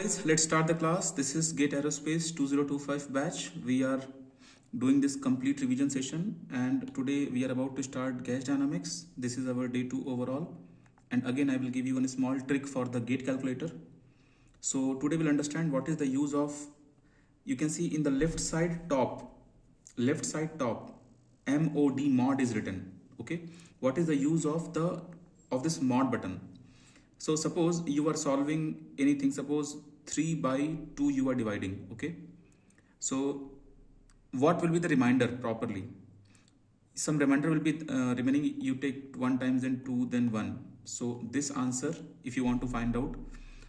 Guys, let's start the class. This is GATE Aerospace 2025 batch. We are doing this complete revision session, and today we are about to start gas dynamics. This is our day 2 overall, and again I will give you a small trick for the GATE calculator. So today we'll understand what is the use of, you can see in the left side top mod is written. Okay, what is the use of this mod button? So suppose you are solving anything, suppose 3 by 2 you are dividing. Okay, so what will be the remainder properly? Some remainder will be remaining. You take 1 times, then 2, then 1. So this answer, if you want to find out,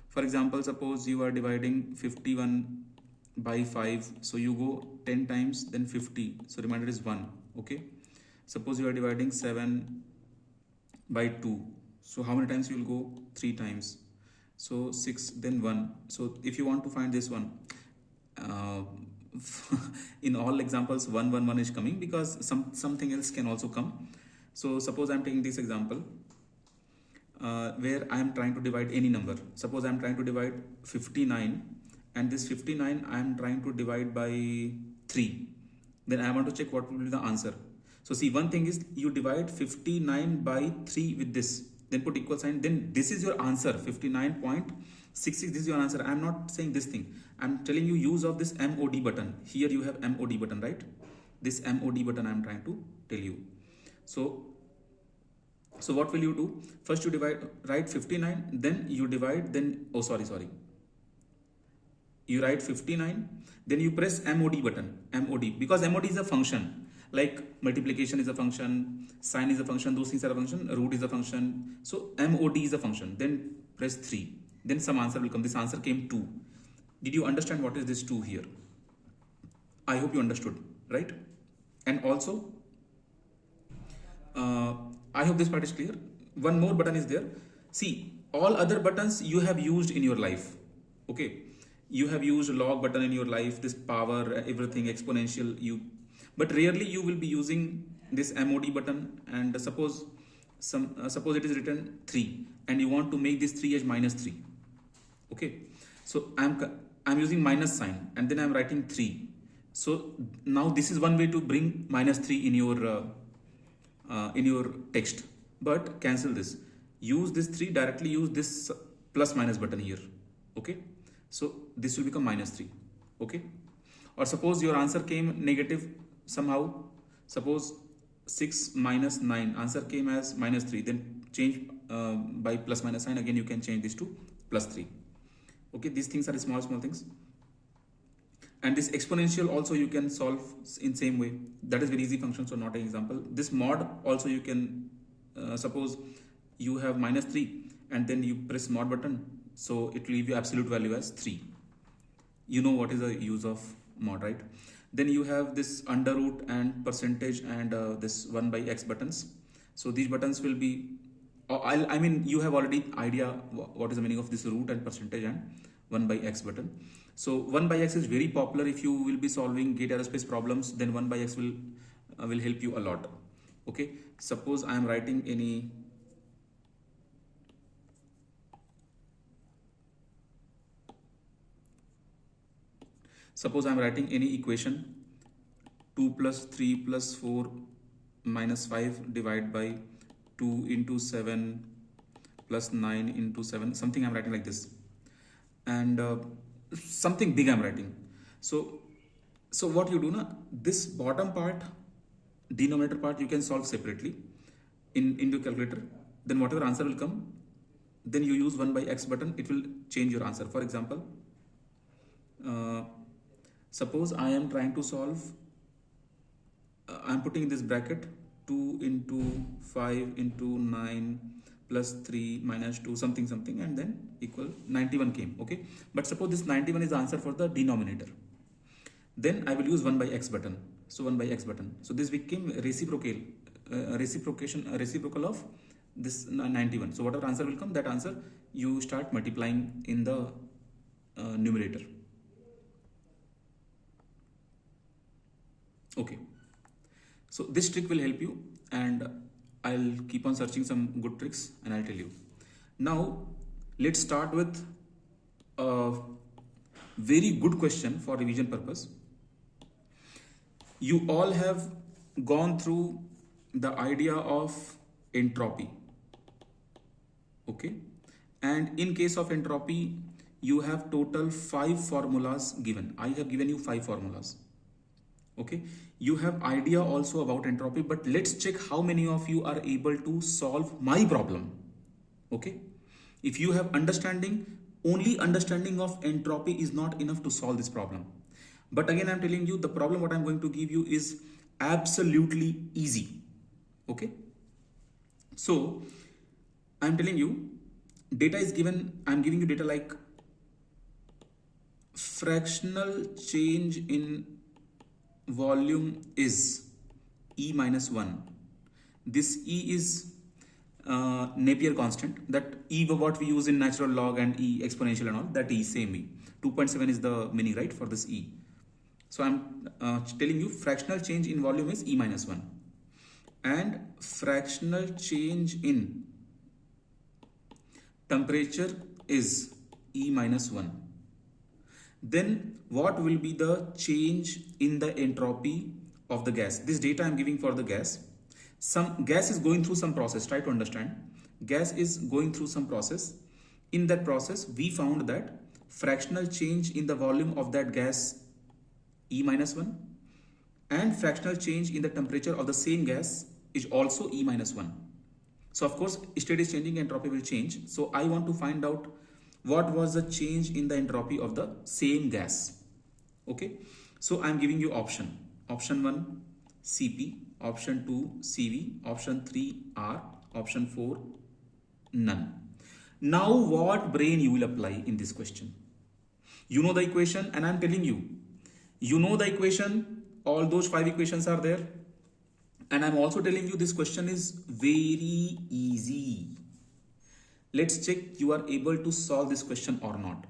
for example, suppose you are dividing 51 by 5, so you go 10 times, then 50, so remainder is 1. Okay, suppose you are dividing 7 by 2, so how many times you will go? 3 times, so 6, then 1. So if you want to find this one, in all examples 1 1 1 is coming, because something else can also come. So suppose I'm taking this example where I am trying to divide any number. Suppose I am trying to divide 59, and this 59 I am trying to divide by 3. Then I want to check what will be the answer. So see, one thing is you divide 59 by 3 with this, then put equal sign, then this is your answer, 59.66. This is your answer. I am not saying this thing. I am telling you use of this MOD button. Here you have MOD button, right? This MOD button I am trying to tell you. So what will you do? First you write 59, then you divide, then you write 59, then you press MOD button, MOD, because MOD is a function, like multiplication is a function, sine is a function, those things are a function, root is a function. So MOD is a function, then press 3, then some answer will come. This answer came 2. Did you understand what is this 2 here? I hope you understood, right? And also I hope this part is clear. One more button is there. See, all other buttons you have used in your life. Okay, you have used log button in your life, this power, everything, exponential, but rarely you will be using this MOD button. And suppose it is written 3 and you want to make this 3 as -3. Okay, so I'm using minus sign and then I'm writing 3. So now this is one way to bring -3 in your text, but cancel this. Use this 3, directly use this plus minus button here. Okay, so this will become -3. Okay, or suppose your answer came negative somehow. Suppose 6 minus 9, answer came as -3, then change by plus minus sign. Again you can change this to +3. Okay, these things are small things. And this exponential also you can solve in same way. That is very easy function, so not an example. This mod also you can, suppose you have -3 and then you press mod button, so it will give you absolute value as 3. You know what is the use of mod, right? Then you have this under root and percentage and this 1 by x buttons. So these buttons will be, I mean you have already idea what is the meaning of this root and percentage and 1 by x button. So 1 by x is very popular if you will be solving GATE Aerospace problems. Then 1 by x will help you a lot. Okay, suppose I am writing any equation, 2 plus 3 plus 4 minus 5 divided by 2 into 7 plus 9 into 7, something I'm writing like this, and something big I'm writing. So what you do now, this bottom part, denominator part, you can solve separately in your calculator. Then whatever answer will come, then you use 1 by x button, it will change your answer. For example, suppose I am trying to solve, I'm putting in this bracket 2 into 5 into 9 plus 3 minus 2 something, and then equal 91 came. Okay, but suppose this 91 is the answer for the denominator, then I will use 1 by x button. So 1 by x button, so this became reciprocal of this 91. So whatever answer will come, that answer you start multiplying in the numerator. Okay, so this trick will help you, and I'll keep on searching some good tricks and I'll tell you. Now let's start with very good question for revision purpose. You all have gone through the idea of entropy, okay? And in case of entropy, you have total 5 formulas given. I have given you 5 formulas, okay? You have idea also about entropy, but let's check how many of you are able to solve my problem, okay? If you have understanding, only understanding of entropy is not enough to solve this problem. But again, I'm telling you, the problem what I'm going to give you is absolutely easy, okay? So I'm telling you, data is given, I'm giving you data like fractional change in volume is E minus 1. This E is Napier constant, that E what we use in natural log and E exponential and all, that E, same E. 2.7 is the mini, right, for this E. So I'm telling you fractional change in volume is E minus 1. And fractional change in temperature is E minus 1. Then what will be the change in the entropy of the gas? This data I'm giving for the gas. Some gas is going through some process, try to understand. Gas is going through some process. In that process, we found that fractional change in the volume of that gas E minus 1 and fractional change in the temperature of the same gas is also E minus 1. So of course, state is changing, entropy will change. So I want to find out what was the change in the entropy of the same gas. Okay, so I'm giving you option. Option 1 Cp, option 2 Cv, option 3 R, option 4 none. Now what brain you will apply in this question? You know the equation, and I'm telling you, you know the equation, all those 5 equations are there. And I'm also telling you this question is very easy. Let's check you are able to solve this question or not.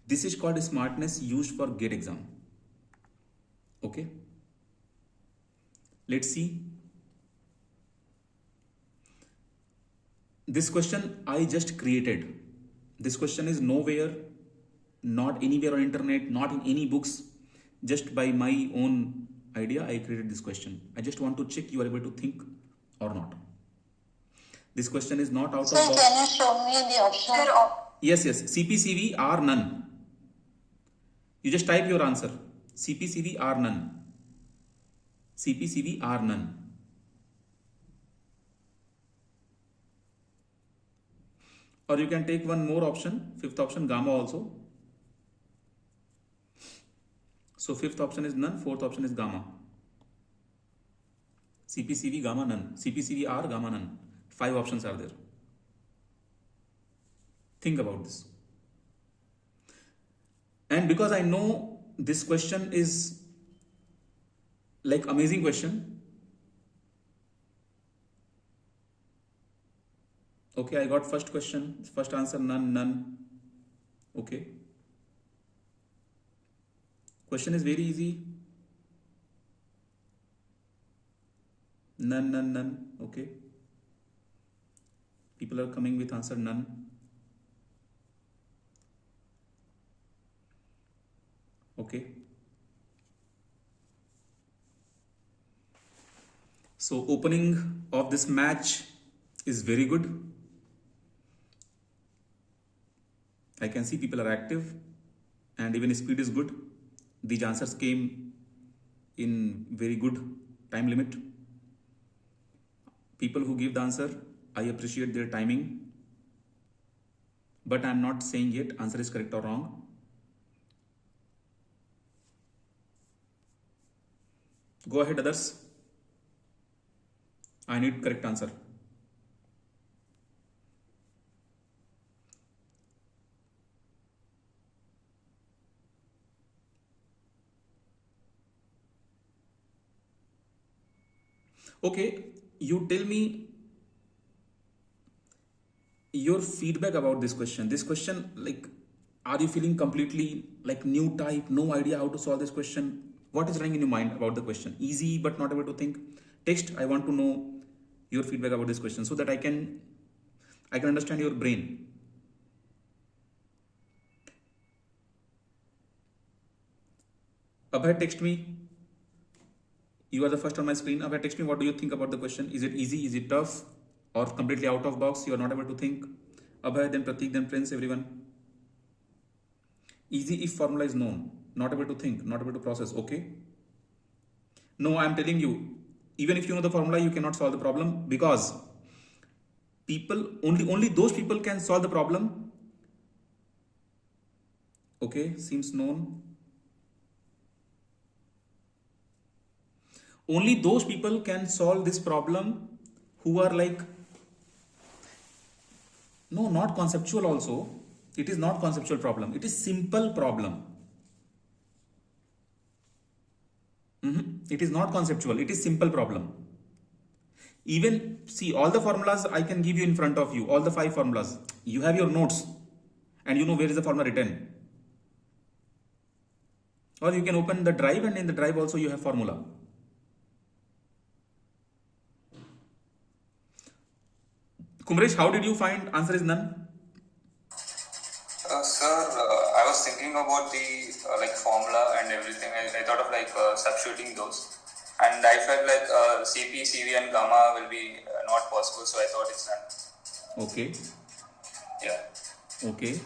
This is called smartness used for GATE exam. Okay. Let's see. This question I just created. This question is nowhere, not anywhere on internet, not in any books. Just by my own idea, I created this question. I just want to check you are able to think or not. This question is not out of box. Can you show me the option? Yes, CPCV are none. You just type your answer. CPCV are none. CPCV are none. Or you can take one more option, 5th option, gamma also. So 5th option is none, 4th option is gamma. CPCV, gamma, none. CPCV are, gamma, none. 5 options are there. Think about this. And because I know this question is like amazing question. Okay, I got first question, first answer, none, none. Okay. Question is very easy. None, none, none. Okay. People are coming with answer none. Okay. So opening of this match is very good. I can see people are active and even speed is good. These answers came in very good time limit. People who give the answer, I appreciate their timing. But I'm not saying yet answer is correct or wrong. Go ahead, others. I need correct answer. Okay, you tell me your feedback about this question. This question, like, are you feeling completely like new type, no idea how to solve this question? What is running in your mind about the question? Easy but not able to think? Text, I want to know your feedback about this question so that I can understand your brain. Abhay, text me. You are the first on my screen. Abhay, text me. What do you think about the question? Is it easy? Is it tough? Or completely out of box? You are not able to think. Abhay, then Pratik, then Prince, everyone. Easy if formula is known. Not able to think, not able to process. Okay. No, I am telling you, even if you know the formula, you cannot solve the problem, because people, only those people can solve the problem. Okay, seems known. Only those people can solve this problem who are like, no, not conceptual also. It is not conceptual problem. It is simple problem. It is not conceptual. It is simple problem. Even see, all the formulas I can give you in front of you, all the 5 formulas. You have your notes and you know where is the formula written. Or you can open the drive, and in the drive also you have formula. Kumresh, how did you find answer is none? Sir, I was thinking about the like formula and everything. I thought of like substituting those, and I felt like CP, CV, and gamma will be not possible, so I thought it's none. Okay. Yeah. Okay.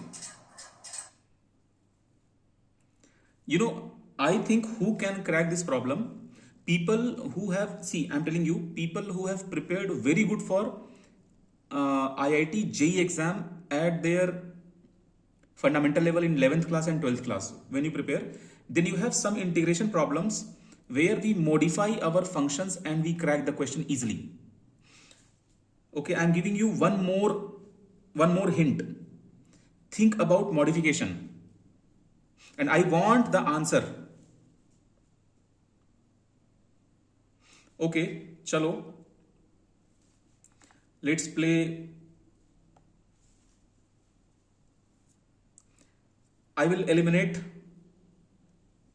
You know, I think who can crack this problem? People who have, see, I'm telling you, people who have prepared very good for IIT JEE exam at their fundamental level in 11th class and 12th class. When you prepare, then you have some integration problems where we modify our functions and we crack the question easily. Okay, I'm giving you one more hint. Think about modification, and I want the answer. Okay, chalo, let's play. I will eliminate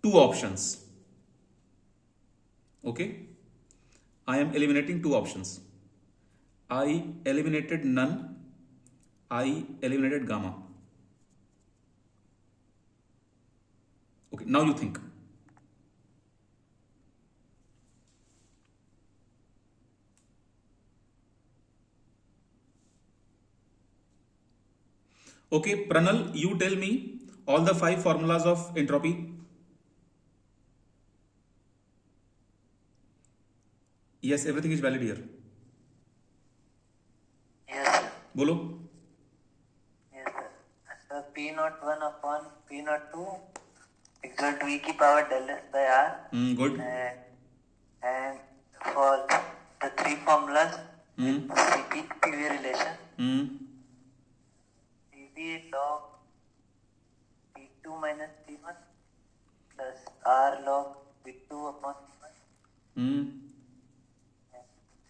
2 options. Okay, I am eliminating 2 options. I eliminated none. I eliminated gamma. Okay, now you think. Okay, Pranal, you tell me all the 5 formulas of entropy. Yes, everything is valid here. Yes, sir. Bolo. Yes, sir. So P naught 1 upon P naught 2 equal to e की power del s by r. Good. And for the 3 formulas, CP PV relation, CP log P2 minus P1 plus R log P2 upon P1. And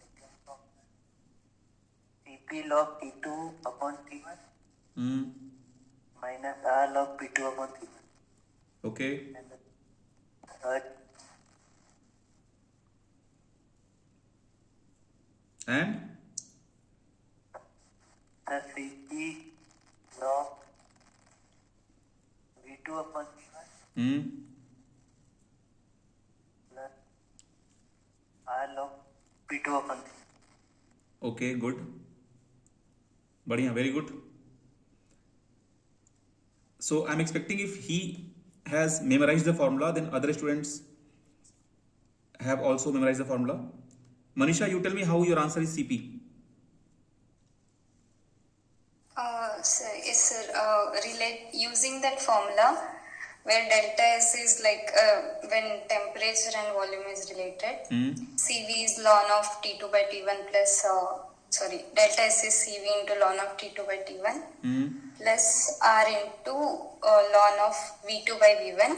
second formula, CP log P2 upon P1 minus R log P2 upon P1. Okay. And the third, And the CP log V2 upon P1 plus R log P2 upon P1. okay, good. Badhiya, very good. So I'm expecting if he has memorized the formula, then other students have also memorized the formula. Manisha, you tell me how your answer is CP. Yes, sir. Using that formula where delta S is like when temperature and volume is related. CV is ln of T2 by T1 plus, delta S is CV into ln of T2 by T1 plus R into ln of V2 by V1.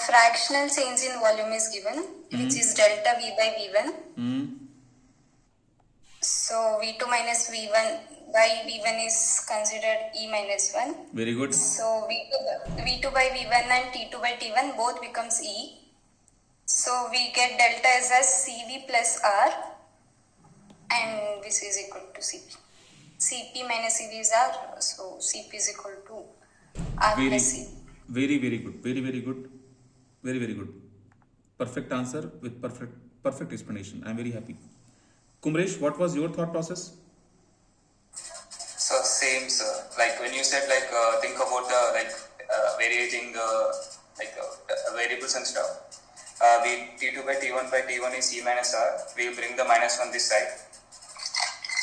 Fractional change in volume is given, which is delta V by V1. So V2 minus V1 by V1 is considered E minus 1. Very good. So V2 by V1 and T2 by T1 both becomes E. So we get delta S as CV plus R, and this is equal to CP. CP minus CV is R, so CP is equal to R plus C. Very, very good. Very, very good. Very good. Perfect answer with perfect explanation. I'm very happy. Kumresh, what was your thought process? So same, sir. Like when you said think about the variating variables and stuff. We T2 by T1 by T1 is E minus R. We will bring the minus on this side.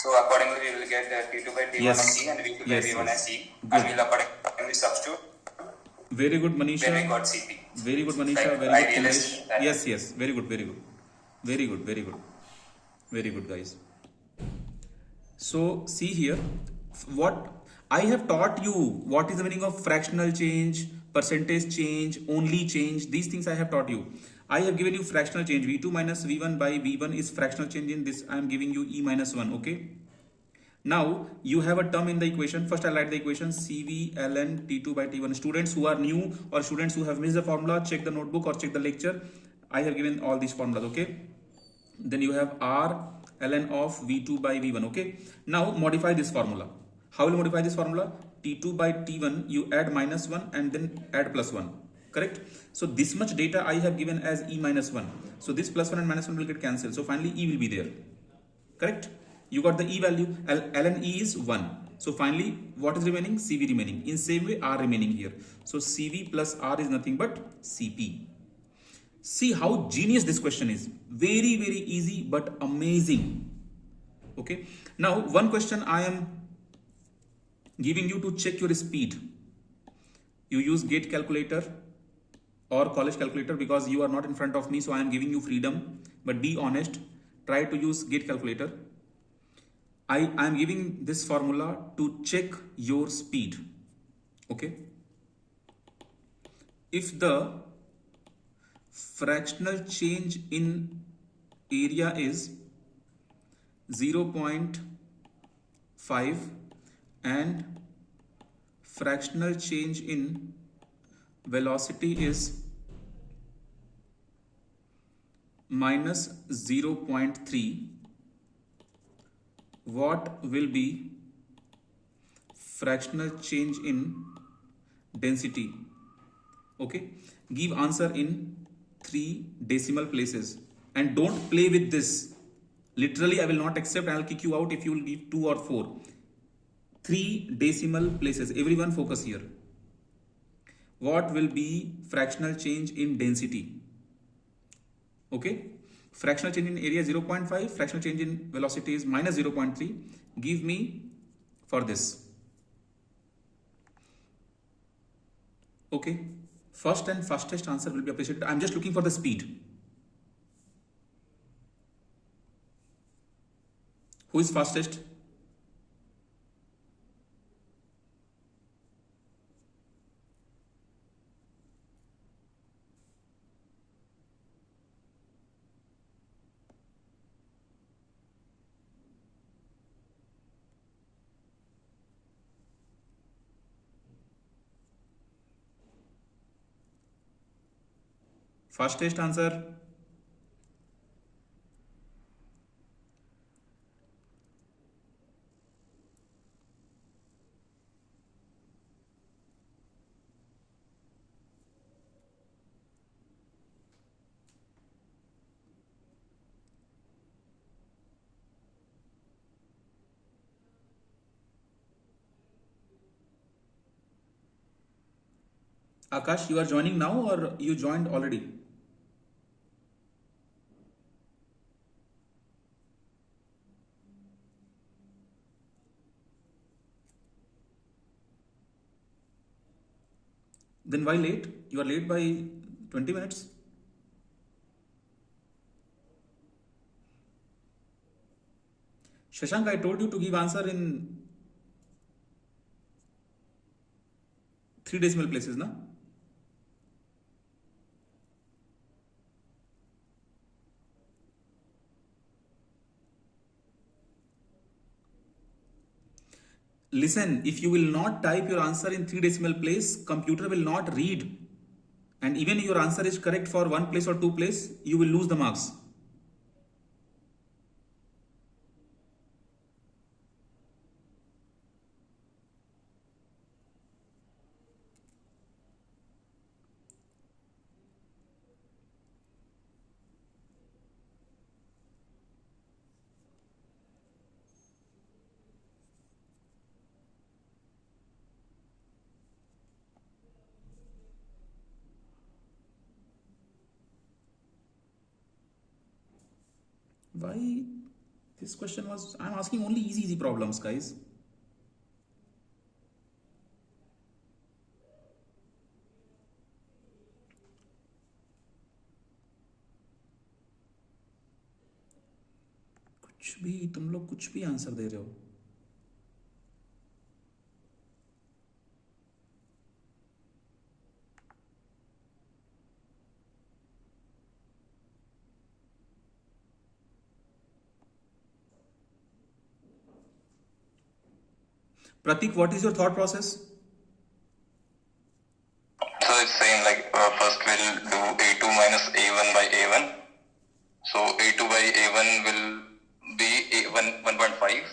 So accordingly, we will get T2 by T1 Yes. as E and V2 by V1 as E. Good. And we will accordingly substitute. Very good, Manisha. Then we got CP. Very good, Manisha. Like, very I good, realized Kumresh. that. Yes. Very good. Very good, guys. So see here, what I have taught you, what is the meaning of fractional change, percentage change, only change. These things I have taught you. I have given you fractional change. V2 minus V1 by V1 is fractional change. In this I am giving you E minus 1. Okay. Now you have a term in the equation. First I'll write the equation CV ln T2 by T1. Students who are new or students who have missed the formula, check the notebook or check the lecture. I have given all these formulas. Okay. Then you have R ln of V2 by V1. Okay. Now modify this formula. How will you modify this formula? T2 by T1 you add minus 1 and then add plus 1. Correct. So this much data I have given as E minus 1. So this plus 1 and minus 1 will get cancelled. So finally E will be there. Correct. You got the E value. ln E is 1. So finally what is remaining? CV remaining. In same way R remaining here. So CV plus R is nothing but CP. See how genius this question is. Very easy but amazing. Okay. Now one question I am giving you to check your speed. You use gate calculator or college calculator because you are not in front of me, so I am giving you freedom, but be honest. Try to use gate calculator. I am giving this formula to check your speed. Okay. If the fractional change in area is 0.5 and fractional change in velocity is minus 0.3, what will be fractional change in density? Okay, give answer in 3 decimal places and don't play with this. Literally I will not accept. I'll kick you out if you will give 2 or 4. 3 decimal places. Everyone focus here. What will be fractional change in density? Okay, fractional change in area 0.5, fractional change in velocity is minus 0.3. Give me for this. Okay, first and fastest answer will be appreciated. I'm just looking for the speed. Who is fastest? Fastest answer. Akash, you are joining now or you joined already? Then why late? You are late by 20 minutes. Shashank, I told you to give answer in 3 decimal places, na? Listen, if you will not type your answer in 3 decimal place, computer will not read. And even if your answer is correct for 1 place or 2 place, you will lose the marks. Why this question was, I'm asking only easy problems, guys. कुछ भी तुम लोग कुछ भी answer दे रहे हो. Pratik, what is your thought process? So it's saying like first we'll do A2 minus A1 by A1. So A2 by A1 will be A1 1.5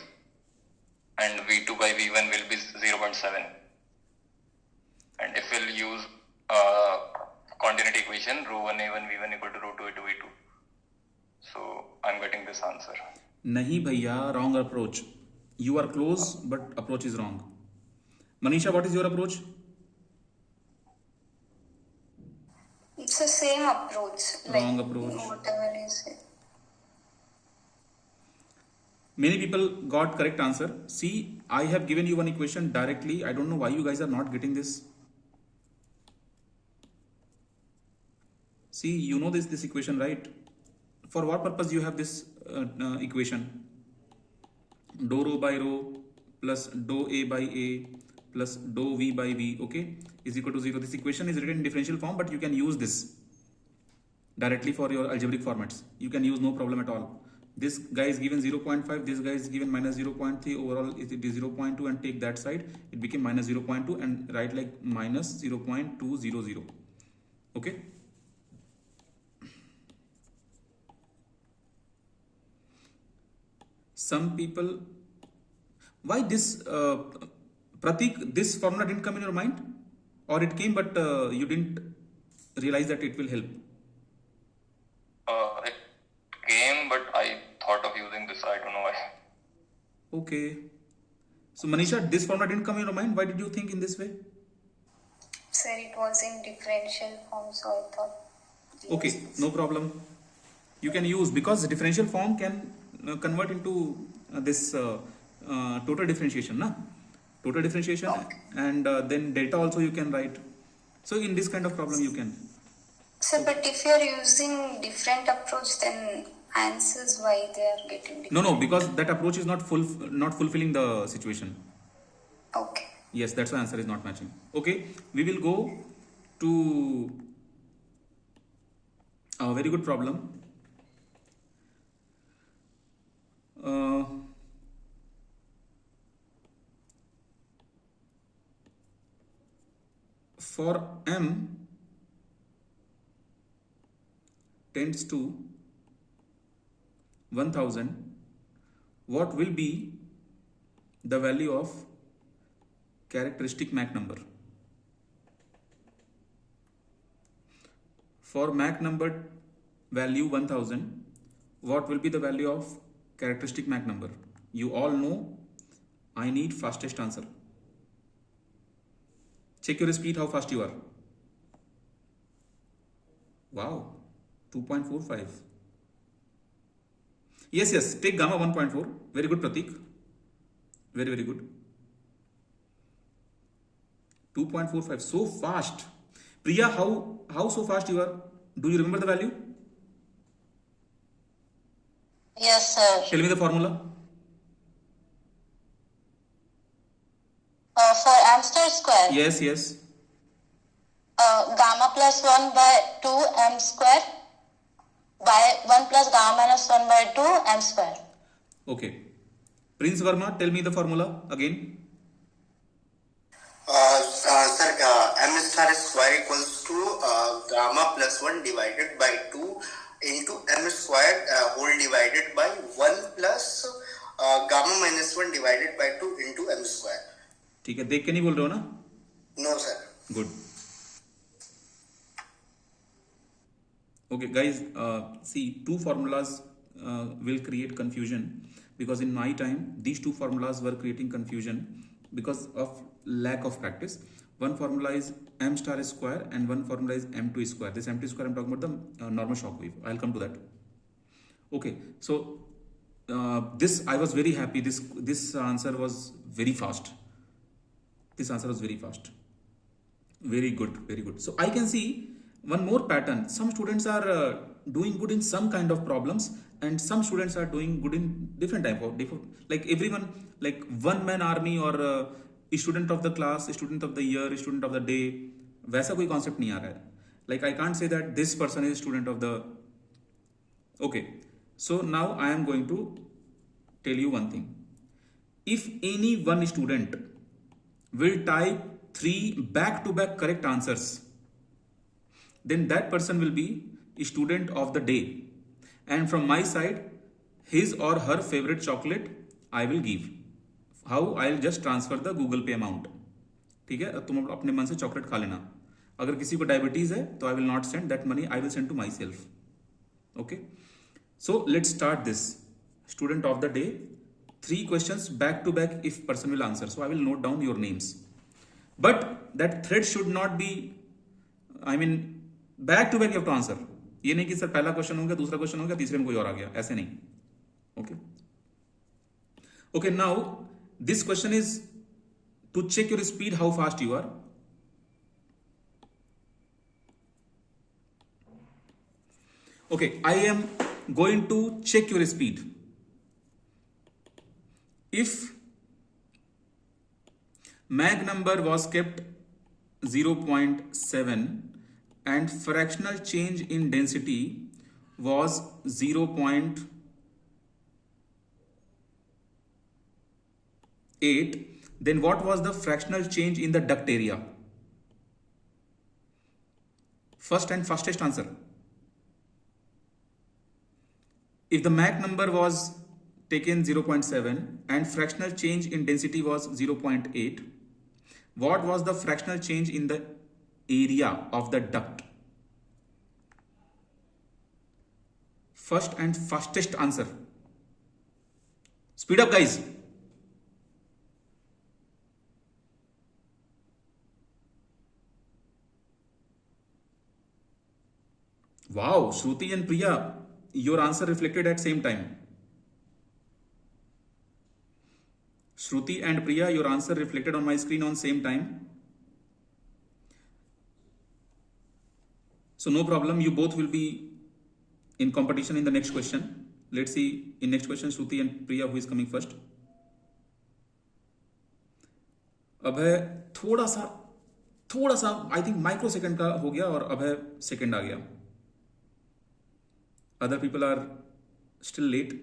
and V2 by V1 will be 0.7. And if we'll use continuity equation, rho 1 A1 V1 equal to rho 2 A2 V2. So I'm getting this answer. नहीं भैया, wrong approach. You are close, but approach is wrong. Manisha, what is your approach? It's the same approach. Wrong approach. Whatever you say. Many people got correct answer. See, I have given you one equation directly. I don't know why you guys are not getting this. See, you know this equation, right? For what purpose you have this equation? Dou rho by rho plus dou A by A plus dou V by V, okay, is equal to 0. This equation is written in differential form, but you can use this directly for your algebraic formats. You can use no problem at all. This guy is given 0.5, this guy is given minus 0.3, overall it is 0.2, and take that side, it became minus 0.2, and write like minus 0.200, okay. Some people, why this, Pratik, this formula didn't come in your mind? Or it came but you didn't realize that it will help? It came, but I thought of using this, I don't know why. Okay. So Manisha, this formula didn't come in your mind? Why did you think in this way? Sir, it was in differential form, so I thought. Okay, no problem. You can use, because the differential form can convert into this total differentiation, na? Total differentiation, and then delta also you can write. So in this kind of problem you can. Sir, but if you're using different approach, then answers why they are getting different. No, because that approach is not fulfilling the situation. Okay. Yes, that's why answer is not matching. Okay, we will go to a very good problem. For m tends to 1000, what will be the value of characteristic Mach number? For Mach number value 1000, what will be the value of characteristic Mach number? You all know, I need fastest answer. Check your speed, how fast you are. Wow, 2.45. Yes, take gamma 1.4. Very good, Pratik. Very good. 2.45, so fast. Priya, how so fast you are? Do you remember the value? Yes, sir. Tell me the formula. For m star square. Yes. Gamma plus 1 by 2 m square by 1 plus gamma minus 1 by 2 m square. Okay. Prince Verma, tell me the formula again. Sir, m star square equals to gamma plus 1 divided by 2 into m square whole divided by 1 plus gamma minus 1 divided by 2 into m square. ठीक है, देख के नहीं बोल रहे हो ना? No, sir. Good. Okay, guys, see, two formulas will create confusion, because in my time these two formulas were creating confusion because of lack of practice. One formula is m star square and one formula is m2 square. This m2 square, I'm talking about the normal shock wave. I'll come to that. Okay, so this I was very happy. This answer was very fast. This answer was very fast. Very good, very good. So I can see one more pattern. Some students are doing good in some kind of problems, and some students are doing good in different type of different. Like everyone, like one man army or a student of the class, a student of the year, a student of the day. वैसा कोई concept नहीं आ रहा है. Like I can't say that this person is student of the. Okay, so now I am going to tell you one thing. If any one student will type 3 back-to-back correct answers, then that person will be a student of the day. And from my side, his or her favorite chocolate I will give. How? I'll just transfer the Google Pay amount. ठीक है, तुम अपने मन से chocolate खा लेना. अगर किसी को डायबिटीज है तो I will not send that money, I will send to myself. Okay, so let's start this. Student of the day, 3 questions back to back if person will answer. So I will note down your names. But that thread should not be, I mean, back to back you have to answer. ये नहीं कि sir पहला question हो गया, दूसरा question हो गया, तीसरे में कोई और आ गया, ऐसे नहीं. Okay. Okay, now this question is to check your speed, how fast you are. Okay, I am going to check your speed. If Mach number was kept 0.7 and fractional change in density was 0.8, then what was the fractional change in the duct area? First and fastest answer. If the Mach number was taken 0.7 and fractional change in density was 0.8, what was the fractional change in the area of the duct? First and fastest answer. Speed up, guys. Wow, Shruti and Priya, your answer reflected at same time. Shruti and Priya, your answer reflected on my screen on same time. So no problem, you both will be in competition in the next question. Let's see in next question Shruti and Priya who is coming first. अभय थोड़ा सा I think microsecond का हो गया और अभय second आ गया. Other people are still late.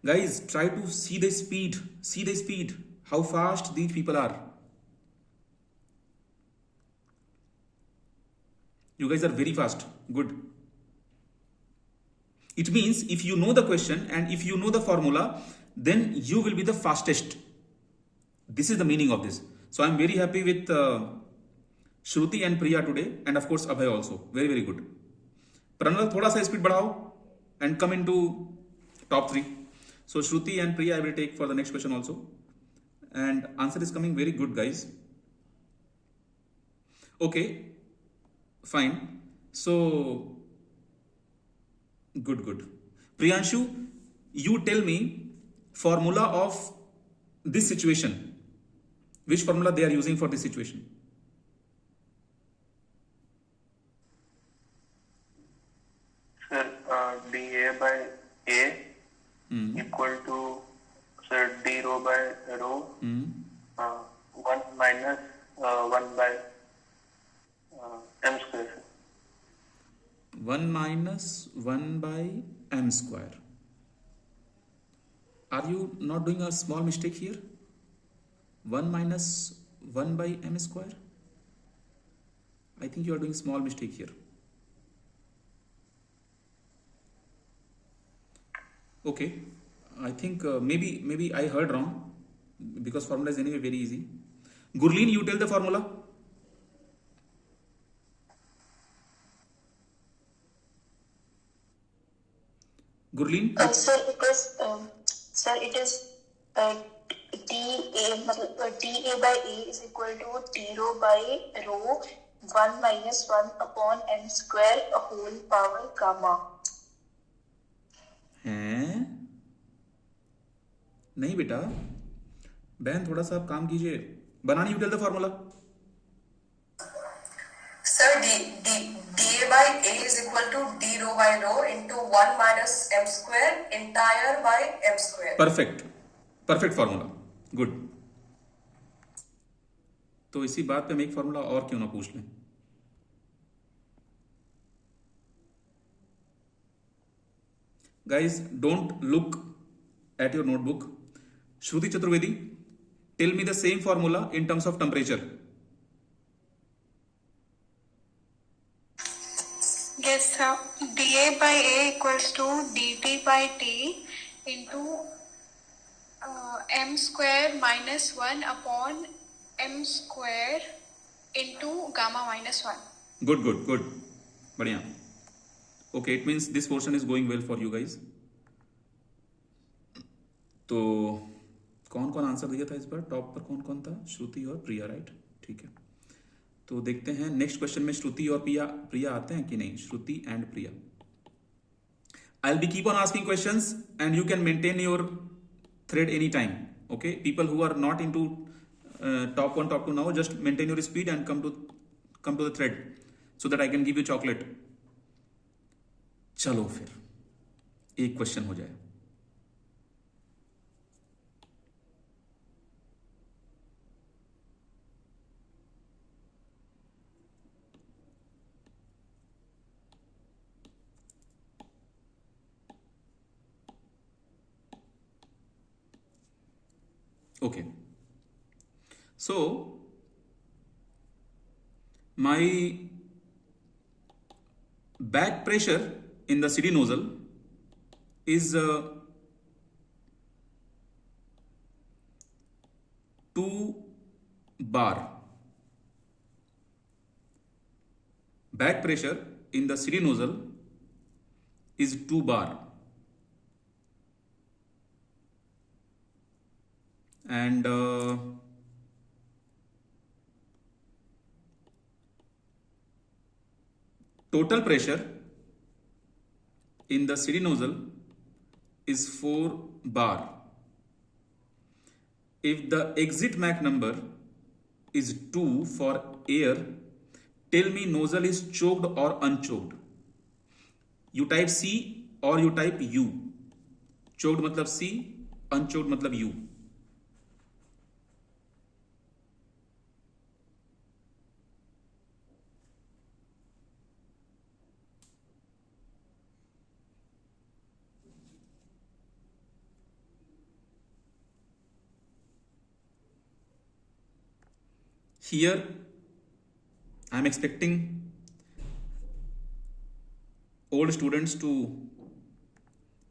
Guys, try to see the speed, how fast these people are. You guys are very fast. Good. It means if you know the question and if you know the formula, then you will be the fastest. This is the meaning of this. So I'm very happy with Shruti and Priya today, and of course Abhay also. Very, very good. Pranal, thoda sa speed badhao and come into top 3. So Shruti and Priya I will take for the next question also. And answer is coming very good, guys. Okay, fine. So good. Priyanshu, you tell me formula of this situation. Which formula they are using for this situation? Sir, dA by A equal to, sir, d rho by rho, 1 minus 1 by m square. 1 minus 1 by m square. Are you not doing a small mistake here? 1 minus 1 by m square? I think you are doing small mistake here. Okay, I think maybe I heard wrong, because formula is anyway very easy. Gurleen, you tell the formula. Gurleen? Sir, it is dA by A is equal to d rho by rho 1 minus 1 upon m square a whole power gamma. हैं? नहीं बेटा, बहन थोड़ा सा आप काम कीजिए. बनानी, you tell the formula. Sir, dA by A is equal to d rho by rho into 1 minus m square entire by m square. Perfect. Perfect formula. Good. तो इसी बात पे हम एक फॉर्मूला और क्यों ना पूछ लें. Guys, don't look at your notebook. Shruti Chaturvedi, tell me the same formula in terms of temperature. Yes, sir. dA by A equals to dt by T into m square minus 1 upon m square into gamma minus 1. Good. बढ़िया. Okay, it means this portion is going well for you guys. तो कौन कौन answer दिया था इस बार? Top पर कौन कौन था? श्रुति और प्रिया, राइट? ठीक है. तो देखते हैं नेक्स्ट क्वेश्चन में श्रुति और प्रिया आते हैं कि नहीं. Shruti and Priya. I will be keep on asking questions and you can maintain your thread any time. Okay, people who are not into top 1 top 2 now, just maintain your speed and come to the thread so that I can give you chocolate. चलो फिर एक question हो जाए. Okay. So, my back pressure in the CD nozzle is 2 bar. Back pressure in the CD nozzle is 2 bar. And total pressure in the CD nozzle is 4 bar. If the exit Mach number is 2 for air, tell me nozzle is choked or unchoked. You type C or you type U. Choked मतलब C, unchoked मतलब U. Here I am expecting old students to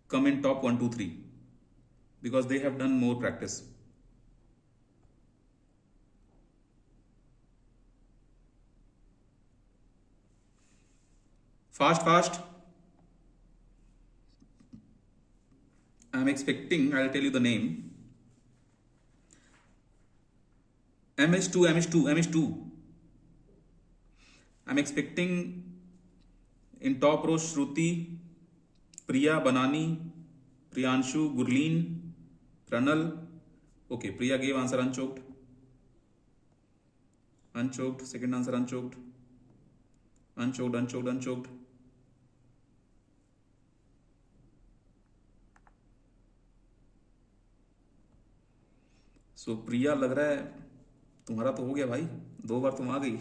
come in top 1, 2, 3 because they have done more practice. Fast. I am expecting, I'll tell you the name. MS2. I'm expecting in top row Shruti, Priya, Banani, Priyanshu, Gurleen, Pranal. Okay, Priya gave answer unchoked. Second answer unchoked. So Priya लग रहा है तुम्हारा तो हो गया भाई, 2 बार तुम आ गई.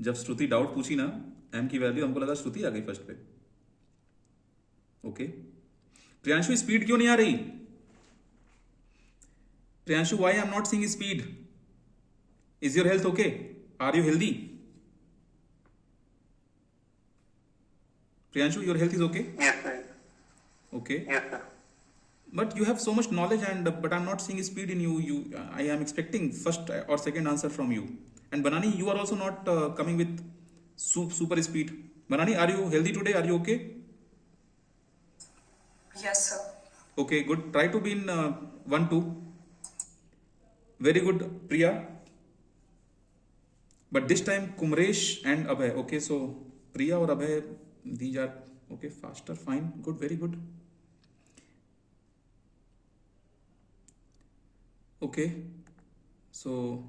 जब श्रुति डाउट पूछी ना एम की वैल्यू, हमको लगा श्रुति आ गई फर्स्ट पे. ओके, प्रियांशु स्पीड क्यों नहीं आ रही? Priyanshu, why I am not seeing speed? Is your health okay? Are you healthy? Priyanshu, your health is okay? Yes, sir. Okay. Yes, sir. But you have so much knowledge, but I'm not seeing speed in you. I am expecting first or second answer from you. And Banani, you are also not coming with super speed. Banani, are you healthy today? Are you okay? Yes, sir. Okay, good. Try to be in 1, 2. Very good, Priya. But this time Kumresh and Abhay. Okay, so Priya or Abhay, these are okay, faster, fine, good, very good. Okay, so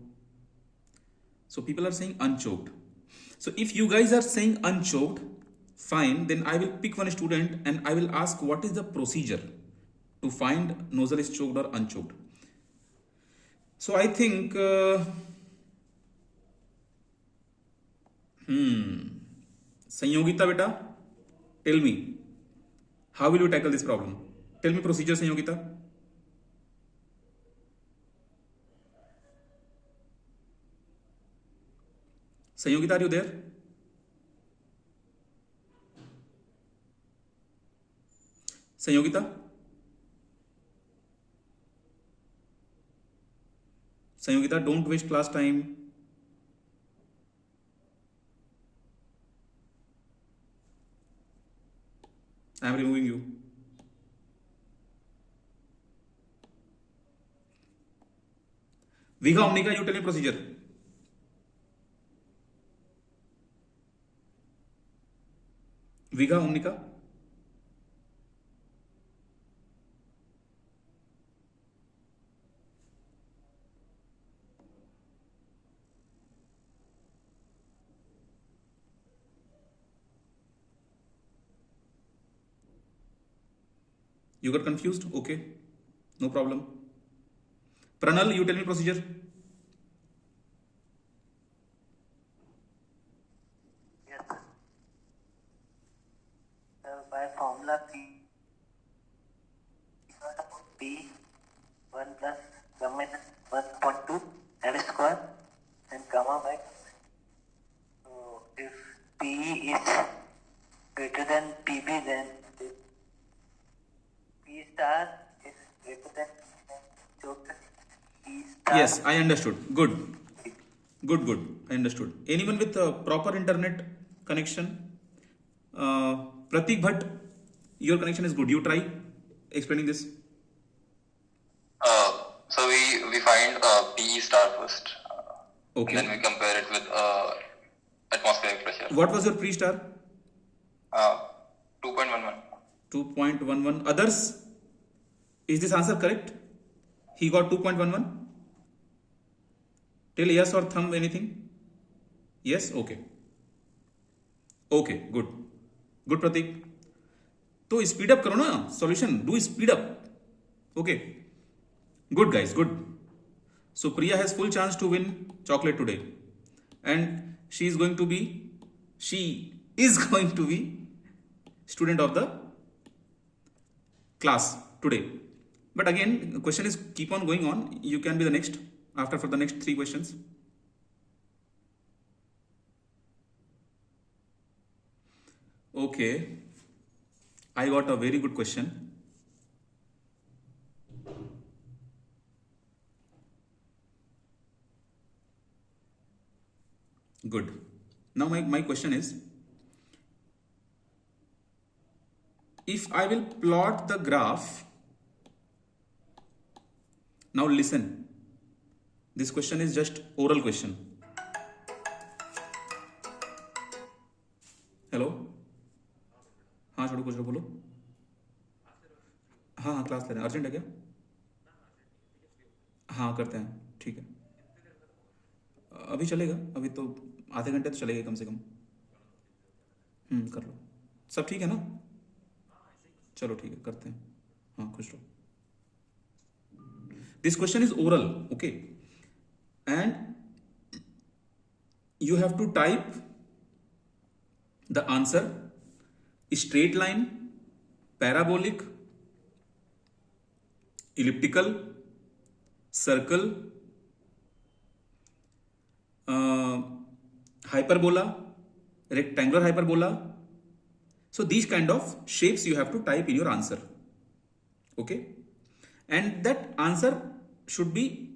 people are saying unchoked. So if you guys are saying unchoked, fine, then I will pick one student and I will ask what is the procedure to find nozzle is choked or unchoked. So I think Sanyogita beta, tell me, how will you tackle this problem? Tell me procedure, Sanyogita. Sanyogita, are you there? Sanyogita? Sanyogita, don't waste class time. I am removing you. Vigha Omnica, you tell me procedure. Vigha Omnica. You got confused? Okay, no problem. Pranal, you tell me procedure. Yes, sir. By formula P 1 plus gamma minus 1.2 m square and gamma by. So if P is greater than PB, then P star is greater than total P star. Yes, I understood. Good. I understood. Anyone with a proper internet connection? Pratik Bhatt, your connection is good. You try explaining this. So we find P star first. Okay. And then we compare it with atmospheric pressure. What was your pre-star? 2.11. 2.11. Others? Is this answer correct? He got 2.11? Tell yes or thumb anything? Yes? Okay. Okay, good. Good, Pratik. तो speed up करो ना solution. Do speed up. Okay. Good, guys. Good. So Priya has full chance to win chocolate today. And she is going to be student of the class today. But again, the question is keep on going on. You can be the next for the next 3 questions. Okay. I got a very good question. Good. Now my question is, if I will plot the graph, now listen, this question is just oral question. Hello, हाँ छोड़ो कुछ बोलो. हाँ class ले रहे हैं. Urgent है क्या? हाँ करते हैं, ठीक है. अभी चलेगा, अभी तो आधे घंटे तो चलेगा कम से कम. कर लो. सब ठीक है ना? चलो ठीक है, करते हैं. हाँ खुश रहो. This question is oral, okay? And you have to type the answer: straight line, parabolic, elliptical, circle, hyperbola, rectangular hyperbola. So these kind of shapes you have to type in your answer. Okay? And that answer should be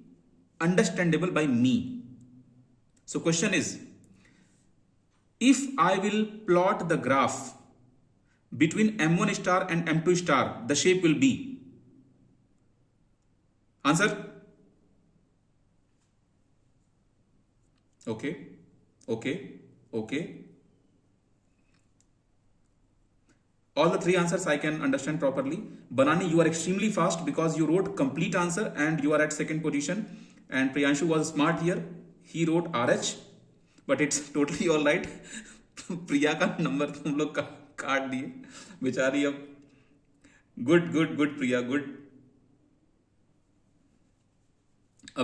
understandable by me. So question is, if I will plot the graph between M1 star and M2 star, the shape will be. Answer? Okay. All the three answers I can understand properly. Banani, you are extremely fast because you wrote complete answer and you are at second position. And Priyanshu was smart here. He wrote RH, but it's totally all right. प्रिया का number तुम लोग काट दिए बेचारी. अब good good good प्रिया, good.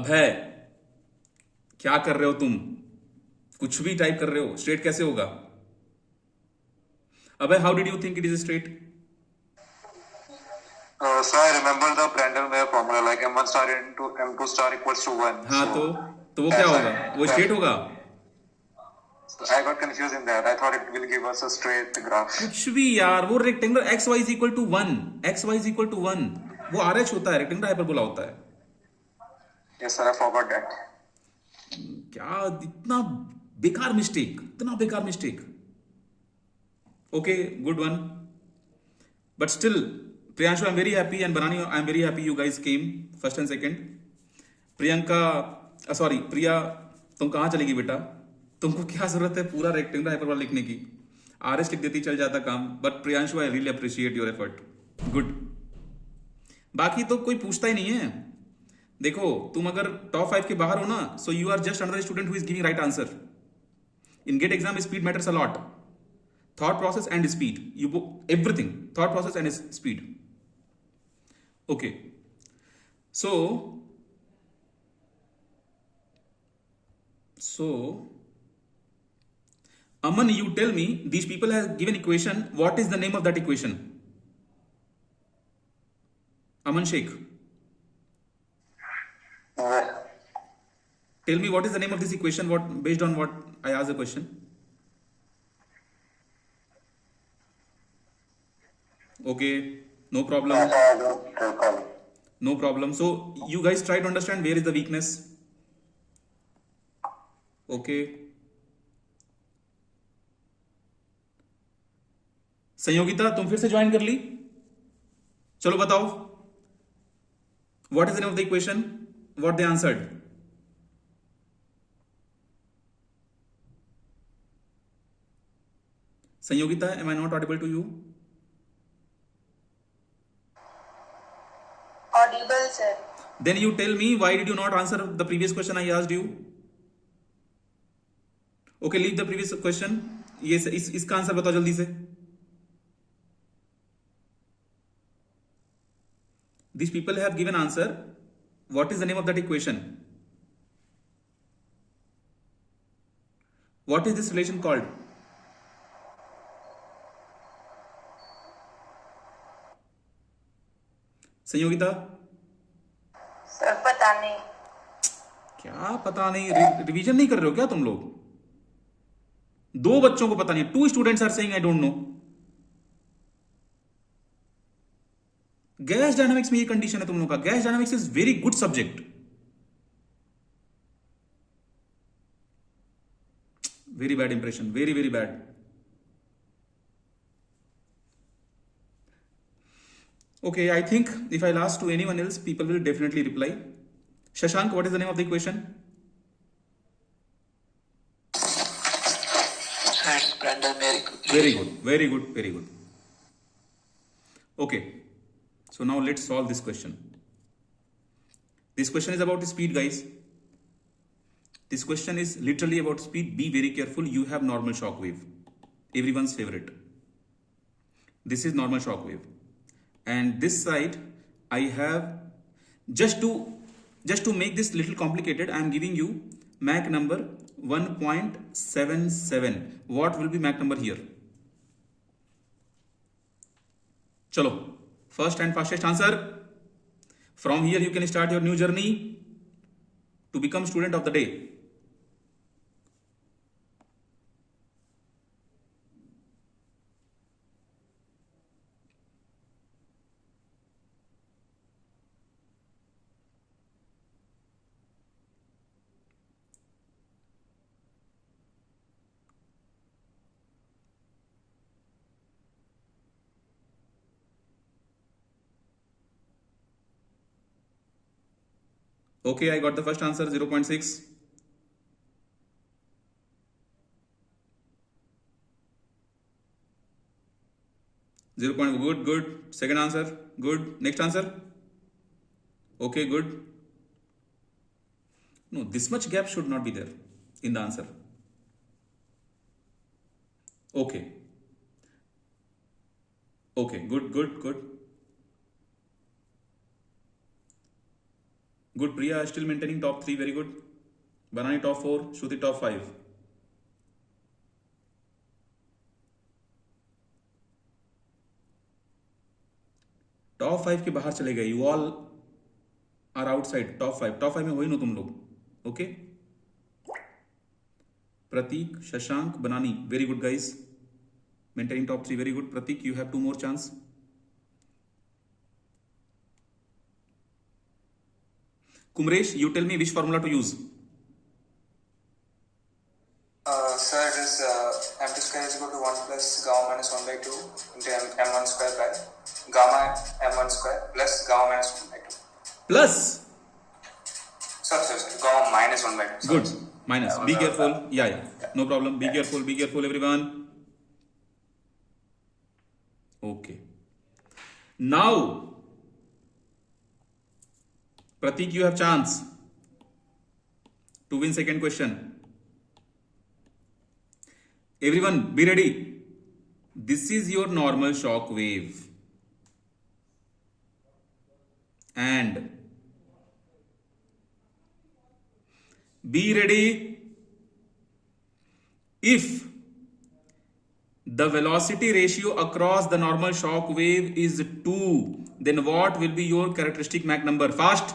अभय, क्या कर रहे हो तुम? कुछ भी टाइप कर रहे हो. स्ट्रेट कैसे होगा? अबे, how did you think it is straight? So I remember the Prandtl-Weyl formula, like m1 star into m2 star equals to 1. हाँ, तो वो क्या होगा? वो स्ट्रेट होगा? So I got confused in that. I thought it will give us a straight graph. कुछ भी यार, वो rectangular x y is equal to 1, x y is equal to 1, वो आर एच होता है, रेक्टेंगुलर हाइपरबोला होता है. Yes sir, I forgot that. क्या इतना बेकार मिस्टेक, इतना बेकार mistake. Okay, good one. But still, Priyanshu, I'm very happy, and Banani, I'm very happy you guys came first and second. Priyanka, sorry, Priya, तुम कहाँ चलेगी बेटा? तुमको क्या जरूरत है पूरा रेक्टेंगुलर हाइपरबोला लिखने की? आरएस लिख देती, चल जाता काम. But Priyanshu, I really appreciate your effort. Good. बाकी तो कोई पूछता ही नहीं है. देखो, तुम अगर टॉप 5 के बाहर हो ना, so you are just another student who is giving right answer. In GATE exam speed matters a lot. Thought process and speed. You book everything. Thought process and speed. Okay. So Aman, you tell me, these people have given equation. What is the name of that equation? Aman Sheikh. Tell me what is the name of this equation, what based on what I asked the question. Okay, no problem. No problem. So you guys try to understand where is the weakness. Okay. Sanyogita, तुम फिर से join कर ली? चलो बताओ. What is the name of the equation? What they answered? Sanyogita, am I not audible to you? Audible, sir. Then you tell me, why did you not answer the previous question I asked you? Okay, leave the previous question. ये इसका answer बताओ जल्दी से. These people have given answer. What is the name of that equation? What is this relation called? Sanyogita, sir पता नहीं. क्या पता नहीं? रिवीजन नहीं कर रहे हो क्या तुम लोग? 2 बच्चों को पता नहीं. 2 students are saying I don't know. Gas dynamics में ये कंडीशन है तुम लोगों का. Gas dynamics is very good subject. Very bad impression, very very bad. Okay, I think if I'll ask to anyone else, people will definitely reply. Shashank, what is the name of the equation? Sir, it's Prandtl-Weyl. Very good, very good, very good. Okay, so now let's solve this question. This question is about speed, guys. This question is literally about speed. Be very careful. You have normal shock wave, everyone's favorite. This is normal shock wave. And this side I have, just to make this little complicated, I am giving you Mach number 1.77. What will be Mach number here? Chalo, first and fastest answer. From here you can start your new journey to become student of the day. Okay, I got the first answer, 0.6. 0 point. Good, good. Second answer. Good. Next answer. Okay, good. No, this much gap should not be there in the answer. Okay. Okay, good, good, good. Good, Priya still maintaining top 3, very good. Banani top 4, Shruti top 5. Top 5 के बाहर चले गए. You all are outside top 5. Top 5 में हो ही no तुम लोग. Okay. प्रतीक, शशांक, बनानी, very good guys. Maintaining top 3, very good. Pratik, you have 2 more chance. Kumresh, you tell me which formula to use. Sir, it is m2 square is equal to 1 plus gamma minus 1 by 2 into m1 square by gamma m1 square plus gamma minus 1 by 2. Plus? Sorry, gamma minus 1 by 2. Sorry. Good. Minus. Be careful. Yeah. No problem. Be careful, everyone. Okay. Now, Pratik, you have chance to win second question. Everyone, be ready. This is your normal shock wave. And be ready. If the velocity ratio across the normal shock wave is 2, then what will be your characteristic Mach number? Fast.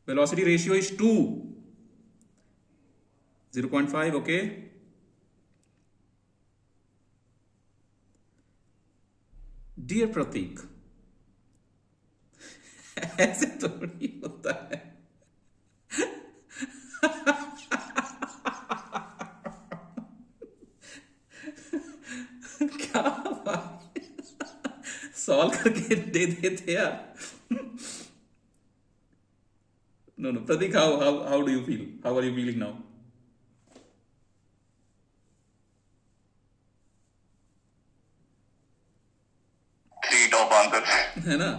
Velocity ratio is 2. 0.5, okay. Dear Pratik, ऐसे थोड़ी होता है. क्या भाई, solve करके दे देते यार. No, Pratik, how do you feel? How are you feeling now? Three top answers. है ना?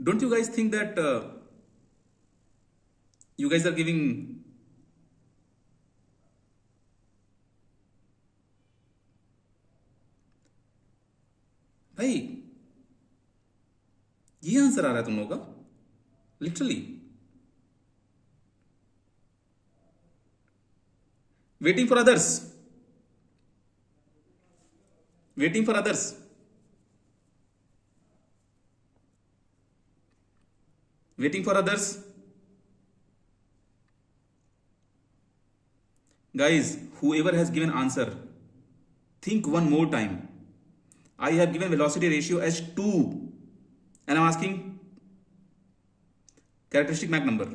Don't you guys think that you guys are giving भाई ये आंसर आ रहा है तुम लोगों का literally. Waiting for others. Waiting for others. Waiting for others. Guys, whoever has given answer, think one more time. I have given velocity ratio as 2 and I'm asking characteristic Mach number.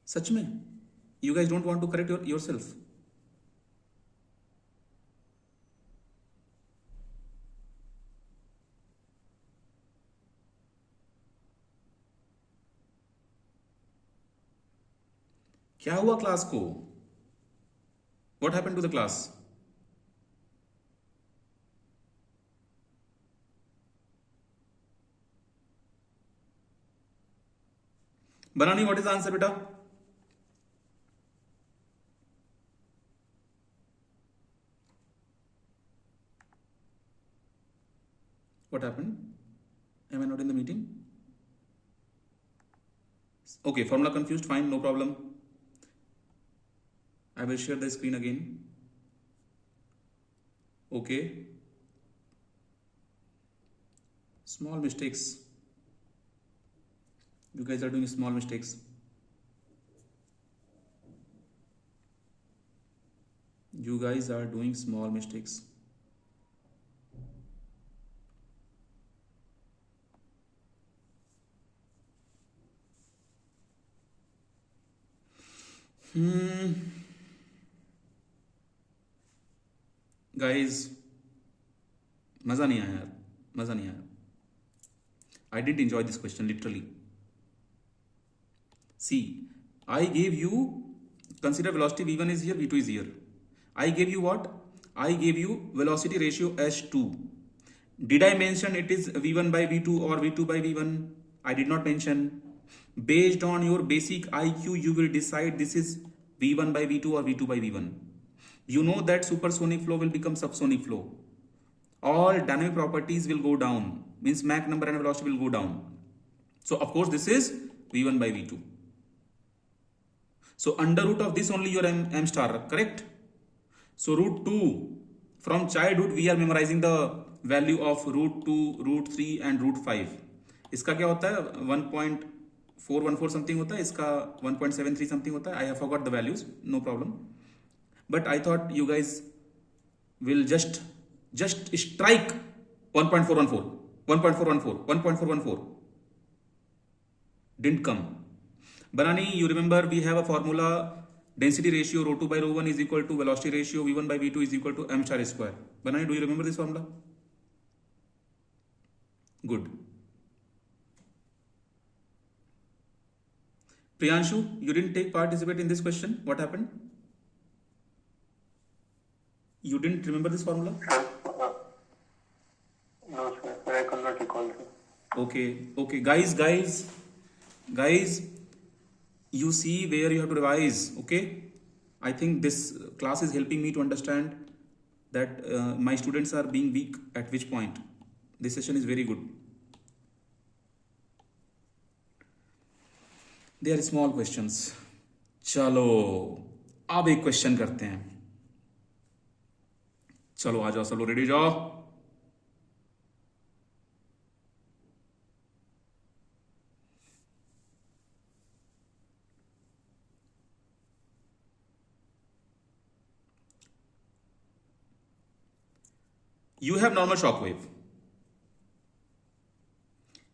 सच में you guys don't want to correct yourself. क्या हुआ class को? What happened to the class? Banani, what is the answer, beta? What happened? Am I not in the meeting? Okay, formula confused. Fine, no problem. I will share the screen again. Okay. Small mistakes. You guys are doing small mistakes. You guys are doing small mistakes. guys, मजा नहीं आया यार, मजा नहीं आया. I didn't enjoy this question literally. See, I gave you, consider velocity v1 is here, v2 is here. I gave you what? I gave you velocity ratio s2. Did I mention it is v1 by v2 or v2 by v1? I did not mention. Based on your basic IQ, you will decide this is v1 by v2 or v2 by v1. You know that supersonic flow will become subsonic flow. All dynamic properties will go down, means Mach number and velocity will go down. So of course this is v1 by v2. So under root of this only your m star, correct? So root 2, from childhood we are memorizing the value of root 2, root 3 and root 5. इसका क्या होता है? 1.414 something होता है, इसका 1.73 something होता है. I have forgot the values, no problem. But I thought you guys will just strike 1.414, 1.414, 1.414. Didn't come. Banani, you remember we have a formula, density ratio rho 2 by rho 1 is equal to velocity ratio v1 by v2 is equal to m star square. Banani, do you remember this formula? Good. Priyanshu, you didn't participate in this question. What happened? You didn't remember this formula? No, sir. I cannot recall, sir. Okay. Guys, you see where you have to revise, okay? I think this class is helping me to understand that my students are being weak at which point. This session is very good. They are small questions. चलो अब एक question करते हैं. चलो आ जाओ, चलो ready जाओ. You have normal shock wave.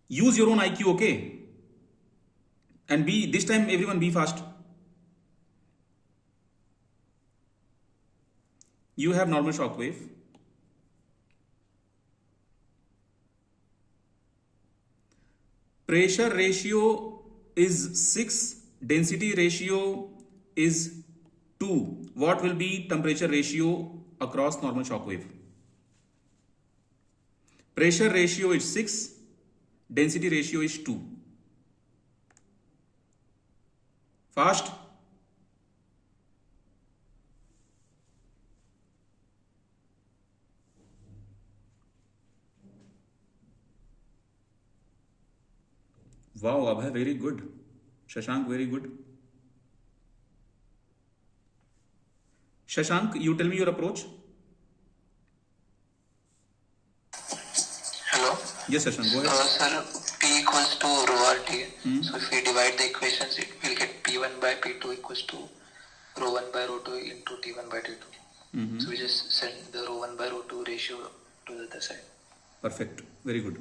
Use your own IQ, okay? And this time everyone be fast. You have normal shock wave. Pressure ratio is 6, density ratio is 2. What will be temperature ratio across normal shock wave? Pressure ratio is 6, density ratio is 2. Fast. Wow, Abhay, very good. Shashank, very good. Shashank, you tell me your approach. Hello? Yes, Shashank, go ahead. Sir, P equals to rho RT. So if we divide the equations, it will get P1 by P2 equals to rho 1 by rho 2 into T1 by T2. So we just send the rho 1 by rho 2 ratio to the other side. Perfect. Very good.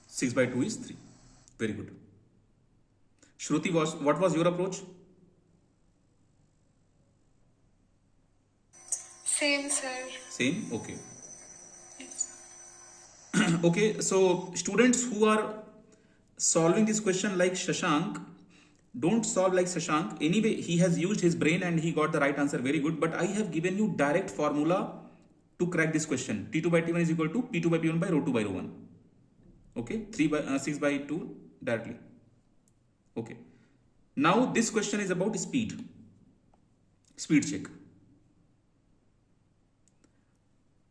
6 by 2 is 3. Very good. Shruti, what was your approach? Same, sir. Same? Okay. Yes. Okay, so students who are solving this question like Shashank, don't solve like Shashank. Anyway, he has used his brain and he got the right answer. Very good. But I have given you direct formula to crack this question. T2 by T1 is equal to P2 by P1 by rho 2 by rho 1. Okay, 6 by 2 directly. Okay. Now this question is about speed. Speed check.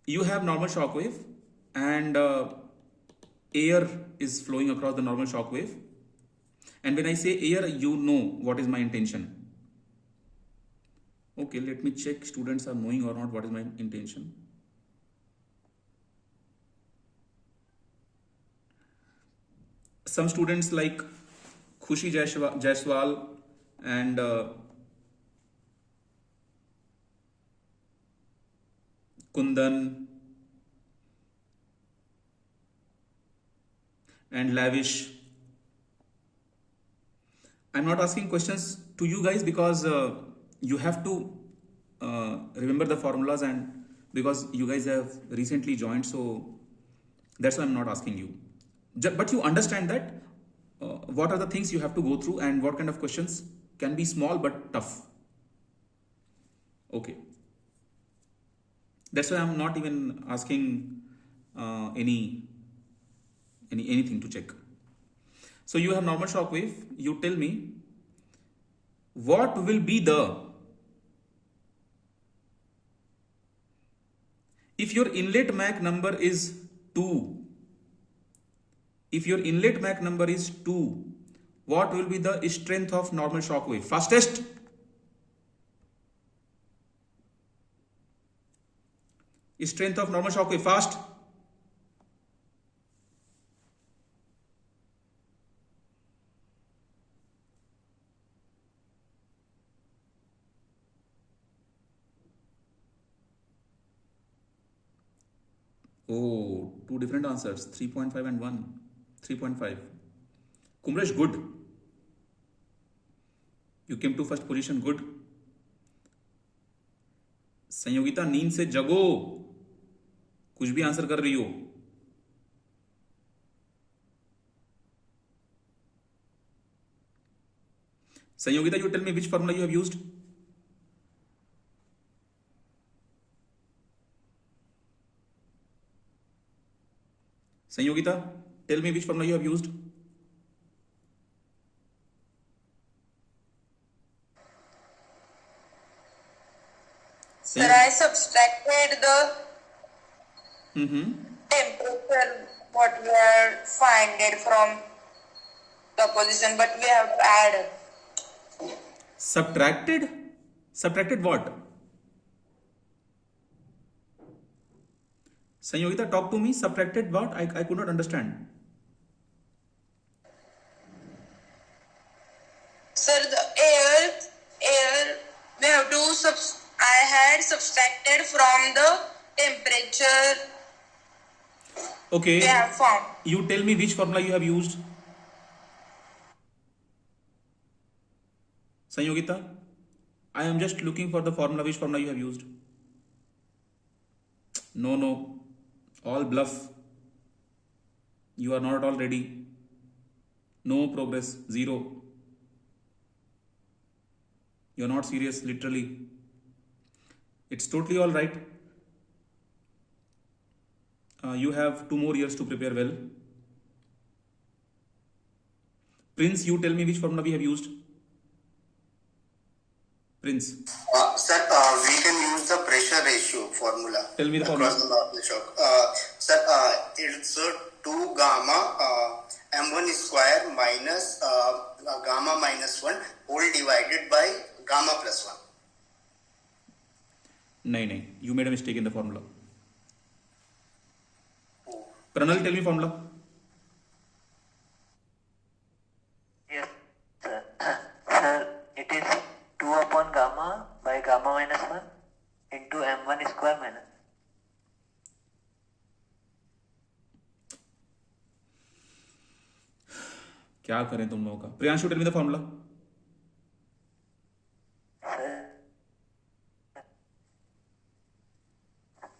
You have normal shock wave and air is flowing across the normal shock wave. And when I say air, you know what is my intention. Okay, let me check students are knowing or not what is my intention. Some students like Khushi Jaiswal and Kundan and Lavish. I'm not asking questions to you guys because you have to remember the formulas and because you guys have recently joined, so that's why I'm not asking you. But you understand that what are the things you have to go through and what kind of questions can be small but tough. Okay. That's why I'm not even asking anything to check. So you have normal shock wave. You tell me what will be if your inlet Mach number is 2. If your inlet Mach number is 2, what will be the strength of normal shock wave? Fastest. Strength of normal shock wave, fast. Oh, two different answers, 3.5 and 1. 3.5. Kumresh, good. You came to first position, good. Sanyogita, नींद से जगो, कुछ भी answer कर रही हो. Sanyogita, you tell me which formula you have used. Sanyogita, tell me which formula you have used. Sir, I subtracted the temperature what we are finding from the position, but we have to add. Subtracted? Subtracted what? Sanyogita, talk to me. Subtracted what? I could not understand. Sir, the air, we have to I had subtracted from the temperature Okay. we have found. You tell me which formula you have used. Sanyogita, I am just looking for the formula. Which formula you have used? No. All bluff. You are not at all ready. No progress. 0. You are not serious, literally. It's totally all right. You have 2 more years to prepare well. Prince, you tell me which formula we have used. Prince. Sir, we can use the pressure ratio formula. Tell me the formula. Across the normal shock. Sir, it's 2 gamma m1 square minus gamma minus 1 whole divided by gamma plus 1. No, you made a mistake in the formula. Pranal, tell me formula. Yes, sir. Sir, it is 2 upon gamma by gamma minus 1 into m1 square minus. क्या करें तुम लोगों का? Priyanshu, tell me the formula.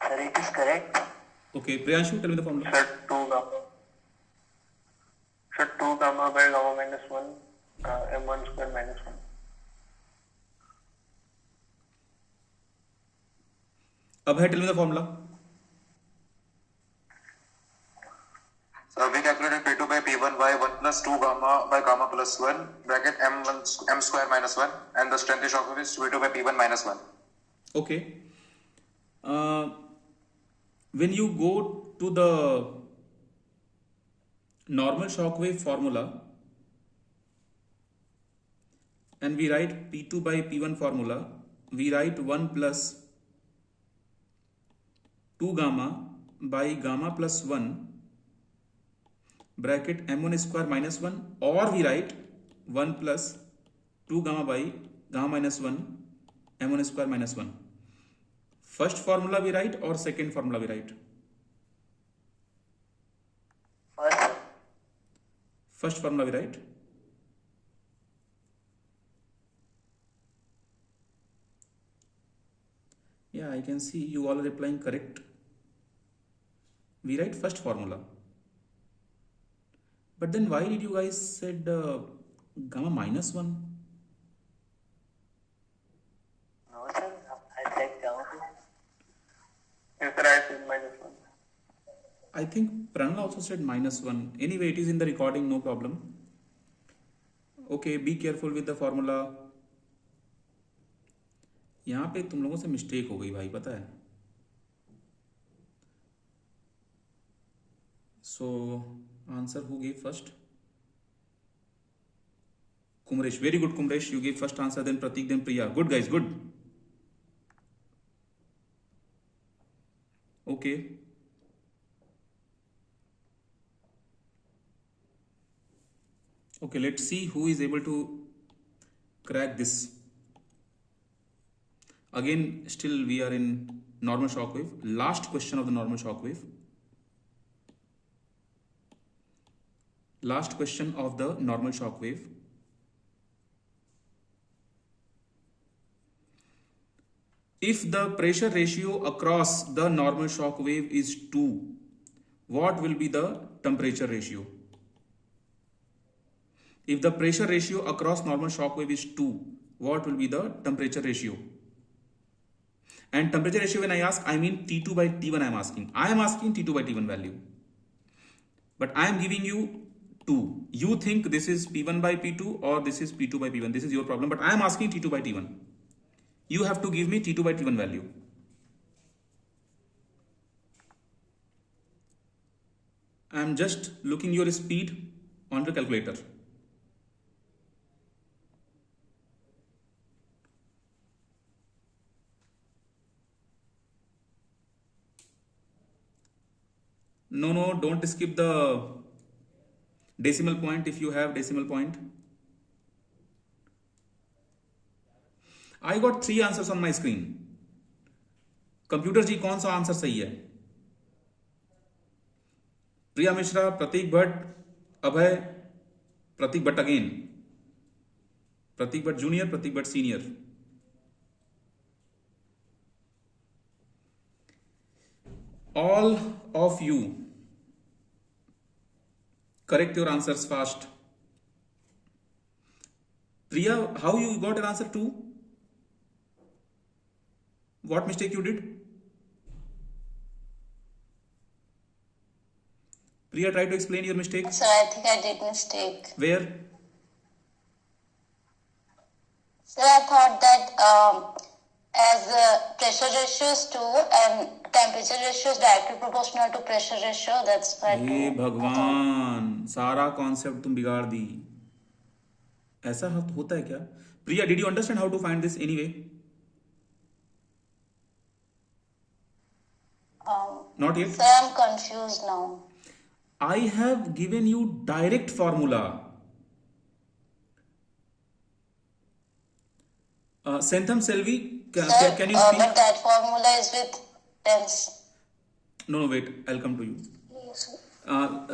Sir, it is correct. Okay, Priyanshu, tell me the formula. Sir, 2 gamma. Sir, 2 gamma by gamma minus 1, m1 square minus 1. Abhay, tell me the formula. So we calculated P2 by P1 by 1 plus 2 gamma by gamma plus 1 bracket m square minus 1 and the strength of shock wave is P2 by P1 minus 1. Okay. When you go to the normal shock wave formula and we write P2 by P1 formula, we write 1 plus 2 gamma by gamma plus 1 bracket m1 square minus 1, or we write 1 plus 2 gamma by gamma minus 1 m1 square minus 1. First formula we write or second formula we write? First formula we write. Yeah, I I can see you all are replying correct. We write first formula. But then why did you guys said gamma minus 1? No, sir. I said gamma. Yes, sir, I said -1. I think Pranal also said -1. Anyway, it is in the recording, no problem. Okay, be careful with the formula. यहाँ पे तुम लोगों से mistake हो गई भाई, पता है. So answer who gave first? Kumresh. Very good, Kumresh. You gave first answer, then Pratik, then Priya. Good guys, good. Okay. Okay, let's see who is able to crack this. Again, still we are in normal shock wave. Last question of the normal shock wave. Last question of the normal shock wave. If the pressure ratio across the normal shock wave is 2, what will be the temperature ratio? If the pressure ratio across normal shock wave is 2, what will be the temperature ratio? And temperature ratio, when I ask, I mean T2 by T1 I am asking. I am asking T2 by T1 value. But I am giving you 2. You think this is P1 by P2 or this is P2 by P1. This is your problem. But I am asking T2 by T1. You have to give me T2 by T1 value. I am just looking your speed on the calculator. No, don't skip the decimal point if you have decimal point. I got 3 answers on my screen. Computer ji कौन सा answer सही है? Priya Mishra, Pratik Bhatt, Abhay, Pratik Bhatt again, Pratik Bhatt junior, Pratik Bhatt senior. All of you correct your answers fast. Priya, how you got an answer 2? What mistake you did? Priya, try to explain your mistake. So I think I did mistake. Where? So I thought that as the pressure ratio is 2 and temperature ratio is directly proportional to pressure ratio, that's why. हे भगवान, सारा concept तुम बिगाड़ दी. ऐसा होता है क्या? प्रिया, did you understand how to find this anyway? Not yet? So I'm confused now. I have given you direct formula. Sentham Selvi, can you speak? But that formula is with tens. No, wait, I'll come to you. Yes, sir.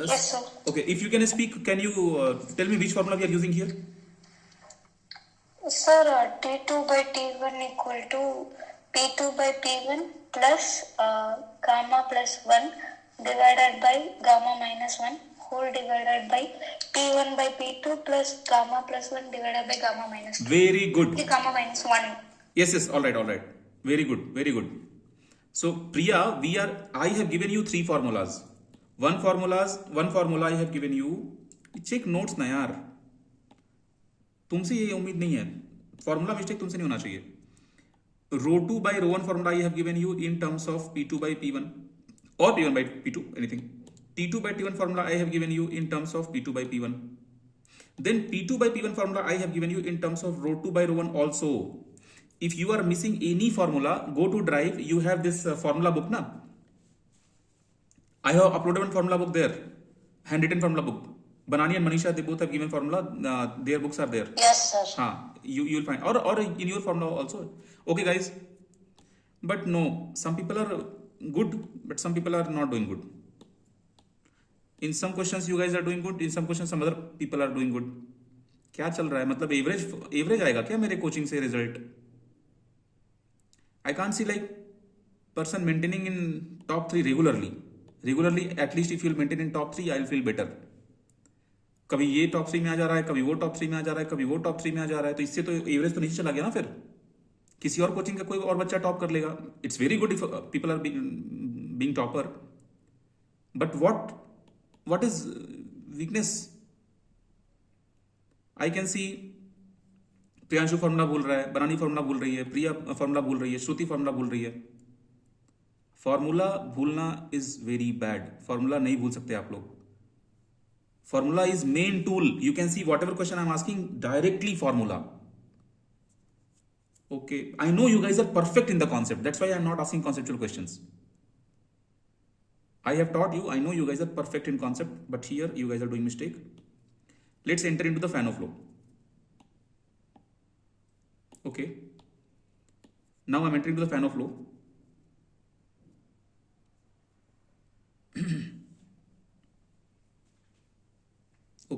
Yes, sir. Okay, if you can speak, can you tell me which formula we are using here? Sir, T2 by T1 equal to P2 by P1 plus gamma plus 1 divided by gamma minus 1 whole divided by P1 by P2 plus gamma plus 1 divided by gamma minus 2. Very good. Gamma minus 1. Yes, all right. Very good. So Priya, I have given you 3 formulas. One formula I have given you. Check notes ना यार. तुमसे ये उम्मीद नहीं है. Formula mistake तुमसे नहीं होना चाहिए. Rho 2 by rho 1 formula I have given you in terms of P2 by P1 or P1 by P2, anything. T2 by T1 formula I have given you in terms of P2 by P1. Then P2 by P1 formula I have given you in terms of rho 2 by rho 1 also. If you are missing any formula, go to Drive. You have this formula book, na? I have uploaded one formula book there, handwritten formula book. Banani and Manisha, they both have given formula. Their books are there. Yes, sir. You will find, or in your formula also. Okay, guys. But no, some people are good, but some people are not doing good. In some questions you guys are doing good. In some questions some other people are doing good. क्या चल रहा है? मतलब average आएगा क्या मेरे coaching से result? I can't see like person maintaining in top 3 regularly, at least if you'll maintain in top 3, I'll feel better. कभी ये टॉप 3 में आ जा रहा है, कभी वो टॉप 3 में आ जा रहा है, कभी वो टॉप 3 में आ जा रहा है, तो इससे तो एवरेज तो नीचे चला गया ना। फिर किसी और कोचिंग का कोई और बच्चा टॉप कर लेगा. It's very good if people are being topper, but what is weakness? I can see Priyanshu formula भूल रहा है, बनानी फॉर्मूला भूल रही है, प्रिया फॉर्मूला भूल रही है, श्रुति फॉर्मूला भूल रही है. फॉर्मूला भूलना इज वेरी बैड. फॉर्मूला नहीं भूल सकते आप लोग. Formula is main tool. You can see what ever question I am asking, directly formula. Okay, I know you guys are perfect in the concept. That's why I'm not asking conceptual questions. I have taught you. I know you guys are perfect in concept, but here you guys are doing mistake. Let's enter into the Fano flow. Okay. Now I'm entering into the Fano flow.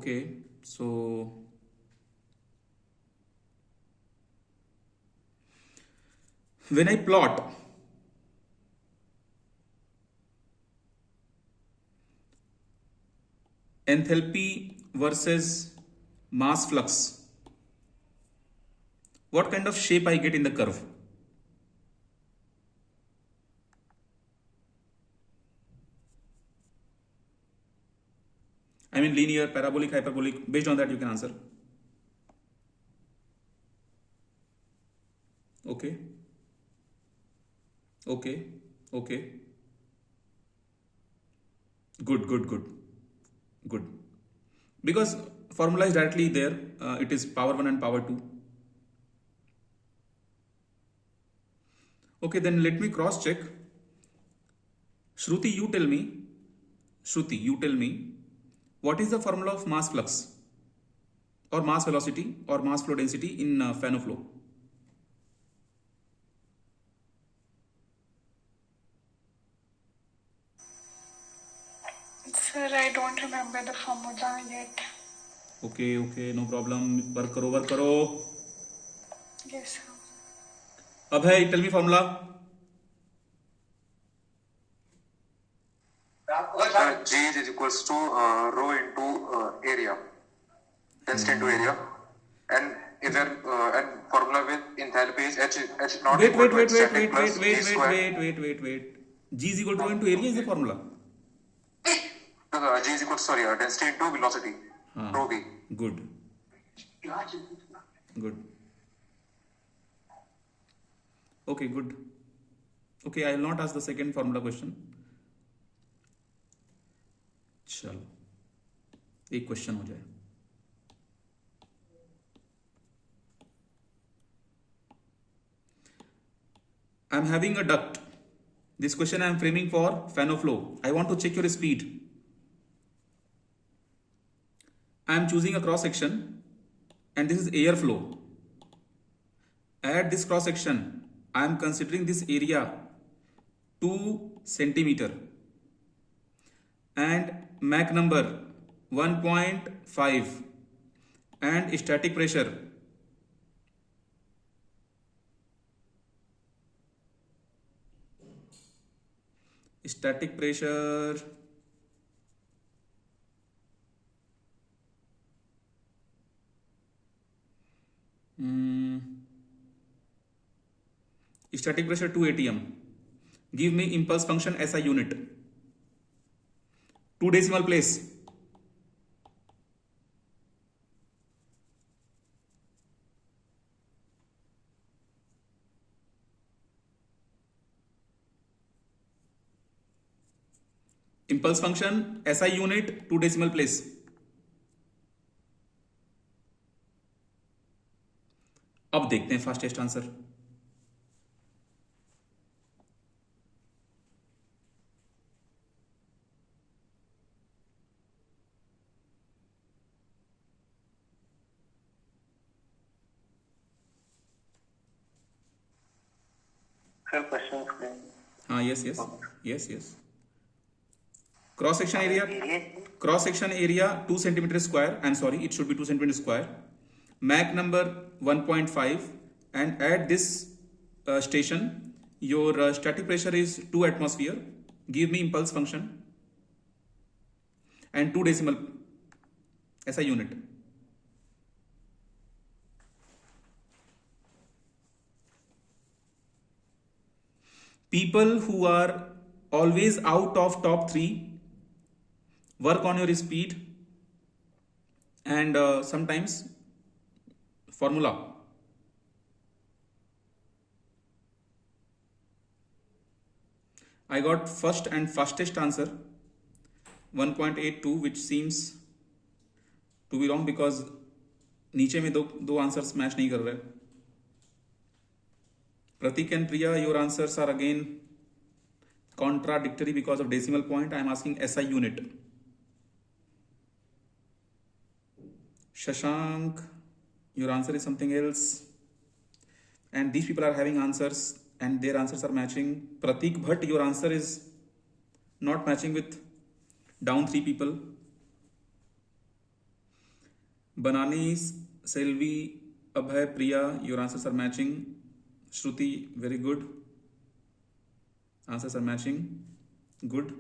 Okay, so when I plot enthalpy versus mass flux, what kind of shape I get in the curve? I mean linear, parabolic, hyperbolic. Based on that you can answer. Okay. Okay. Good. Because formula is directly there. It is power 1 and power 2. Okay, then let me cross check. Shruti, you tell me what is the formula of mass flux or mass velocity or mass flow density in Fano flow? Sir, I don't remember the formula yet. Okay, no problem. Work करो. Yes, sir. Abhay, tell me formula. G is equals to rho into area, density into area, and either and formula with enthalpy is H not equal to static plus G square. Wait. G is equal to rho into area is the formula. G is equal to density into velocity. Rho v. Good. Okay, good. Okay, I will not ask the second formula question. चलो एक question हो जाए. I am having a duct. This question I am framing for Fano flow. I want to check your speed. I am choosing a cross section and this is air flow. At this cross section, I am considering this area 2 centimeter and Mach number 1.5 and static pressure static pressure 2 atm. Give me impulse function SI unit. 2 decimal place. Impulse function SI unit 2 decimal place. अब देखते हैं fastest answer. questions. Yes. Cross section area 2 centimeter square. I'm sorry, it should be 2 centimeter square. Mach number 1.5 and at this station your static pressure is 2 atmosphere. Give me impulse function and 2 decimal SI unit. People who are always out of top 3, work on your speed and sometimes formula. I got first and fastest answer 1.82, which seems to be wrong because नीचे में दो answers match नहीं कर रहे. Pratik and Priya, your answers are again contradictory because of decimal point. I am asking SI unit. Shashank, your answer is something else. And these people are having answers and their answers are matching. Pratik Bhatt, your answer is not matching with down 3 people. Banani, Selvi, Abhay, Priya, your answers are matching. Shruti, very good. Answers are matching. Good.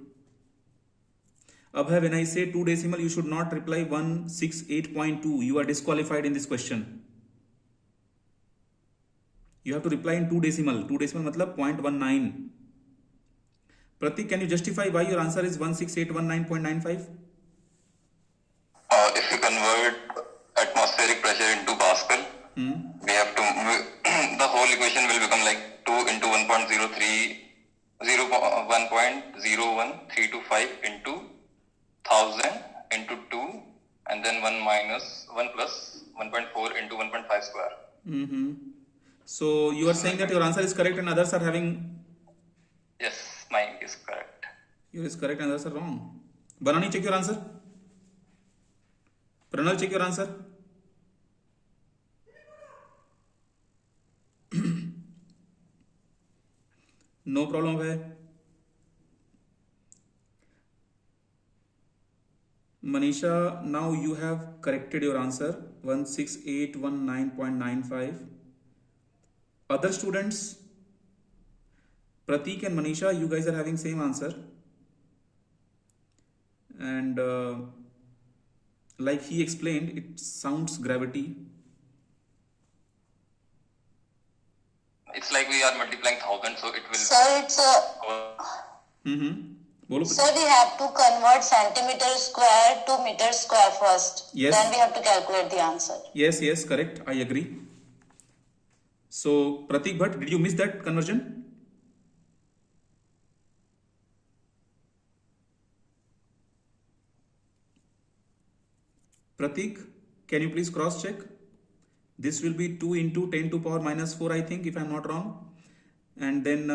Abhay, when I say 2 decimal, you should not reply 168.2. You are disqualified in this question. You have to reply in 2 decimal. 2 decimal matlab 0.19. Pratik, can you justify why your answer is 16819.95? If you convert atmospheric pressure into Pascal, we have to, the whole equation will become like 2 into 1.01325 into 1000 into 2 and then 1 plus 1.4 into 1.5 square. So you are saying that your answer is correct and others are having... Yes, mine is correct. Yours is correct and others are wrong. Banani, check your answer. Pranal, check your answer. No problem hai. Manisha, now you have corrected your answer 16819.95. Other students, Pratik and Manisha, you guys are having same answer. And like he explained, it sounds gravity. It's like we are multiplying 1000, so it will... Sir, it's a... Sir, we have to convert centimeter square to meter square first. Yes. Then we have to calculate the answer. Yes, correct. I agree. So, Pratik Bhatt, did you miss that conversion? Pratik, can you please cross check? This will be 2 into 10 to power minus 4, I think, if I am not wrong. And then,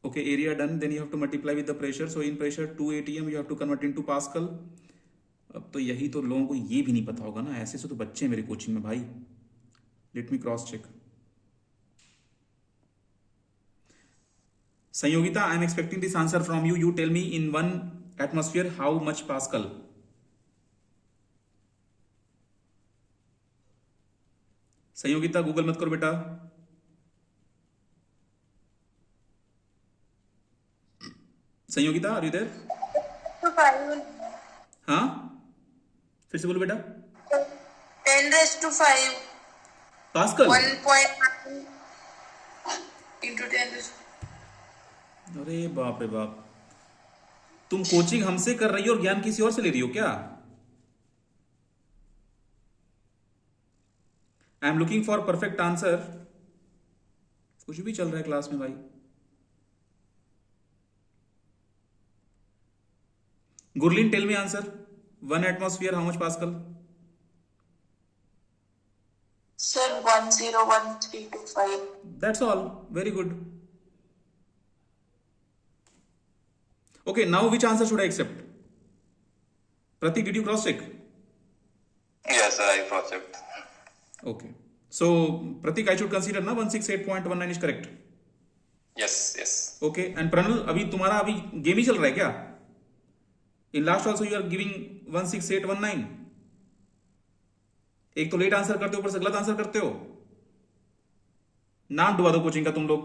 okay, area done. Then you have to multiply with the pressure. So in pressure 2 atm, you have to convert into Pascal. अब तो यही तो लोगों को ये भी नहीं पता होगा ना. ऐसे से तो बच्चे मेरे कोचिंग में भाई. Let me cross check. Sanyogita, I am expecting this answer from you. You tell me in 1 atmosphere how much Pascal. Sanyogita Google मत करो बेटा. Sanyogita are you there? हाँ, फिर से बोलो बेटा. 10⁵ पास्कल 1.9 into 10⁵. अरे बाप रे बाप, तुम कोचिंग हमसे कर रही हो और ज्ञान किसी और से ले रही हो क्या? I am looking for perfect answer. कुछ भी चल रहा है क्लास में भाई. Gurleen, tell me answer. 1 atmosphere, how much Pascal? Sir, 101325. That's all. Very good. Okay, now which answer should I accept? Pratik, did you cross check? Yes, sir, I cross-checked. Okay. So, Pratik, I should consider ना 168.19 is correct. Yes. Okay. And Pranal, अभी तुम्हारा अभी game ही चल रहा है क्या? In last also you are giving 16819. एक तो लेट आंसर करते हो, ऊपर से गलत आंसर करते हो. नाम डुबा दो कोचिंग का तुम लोग.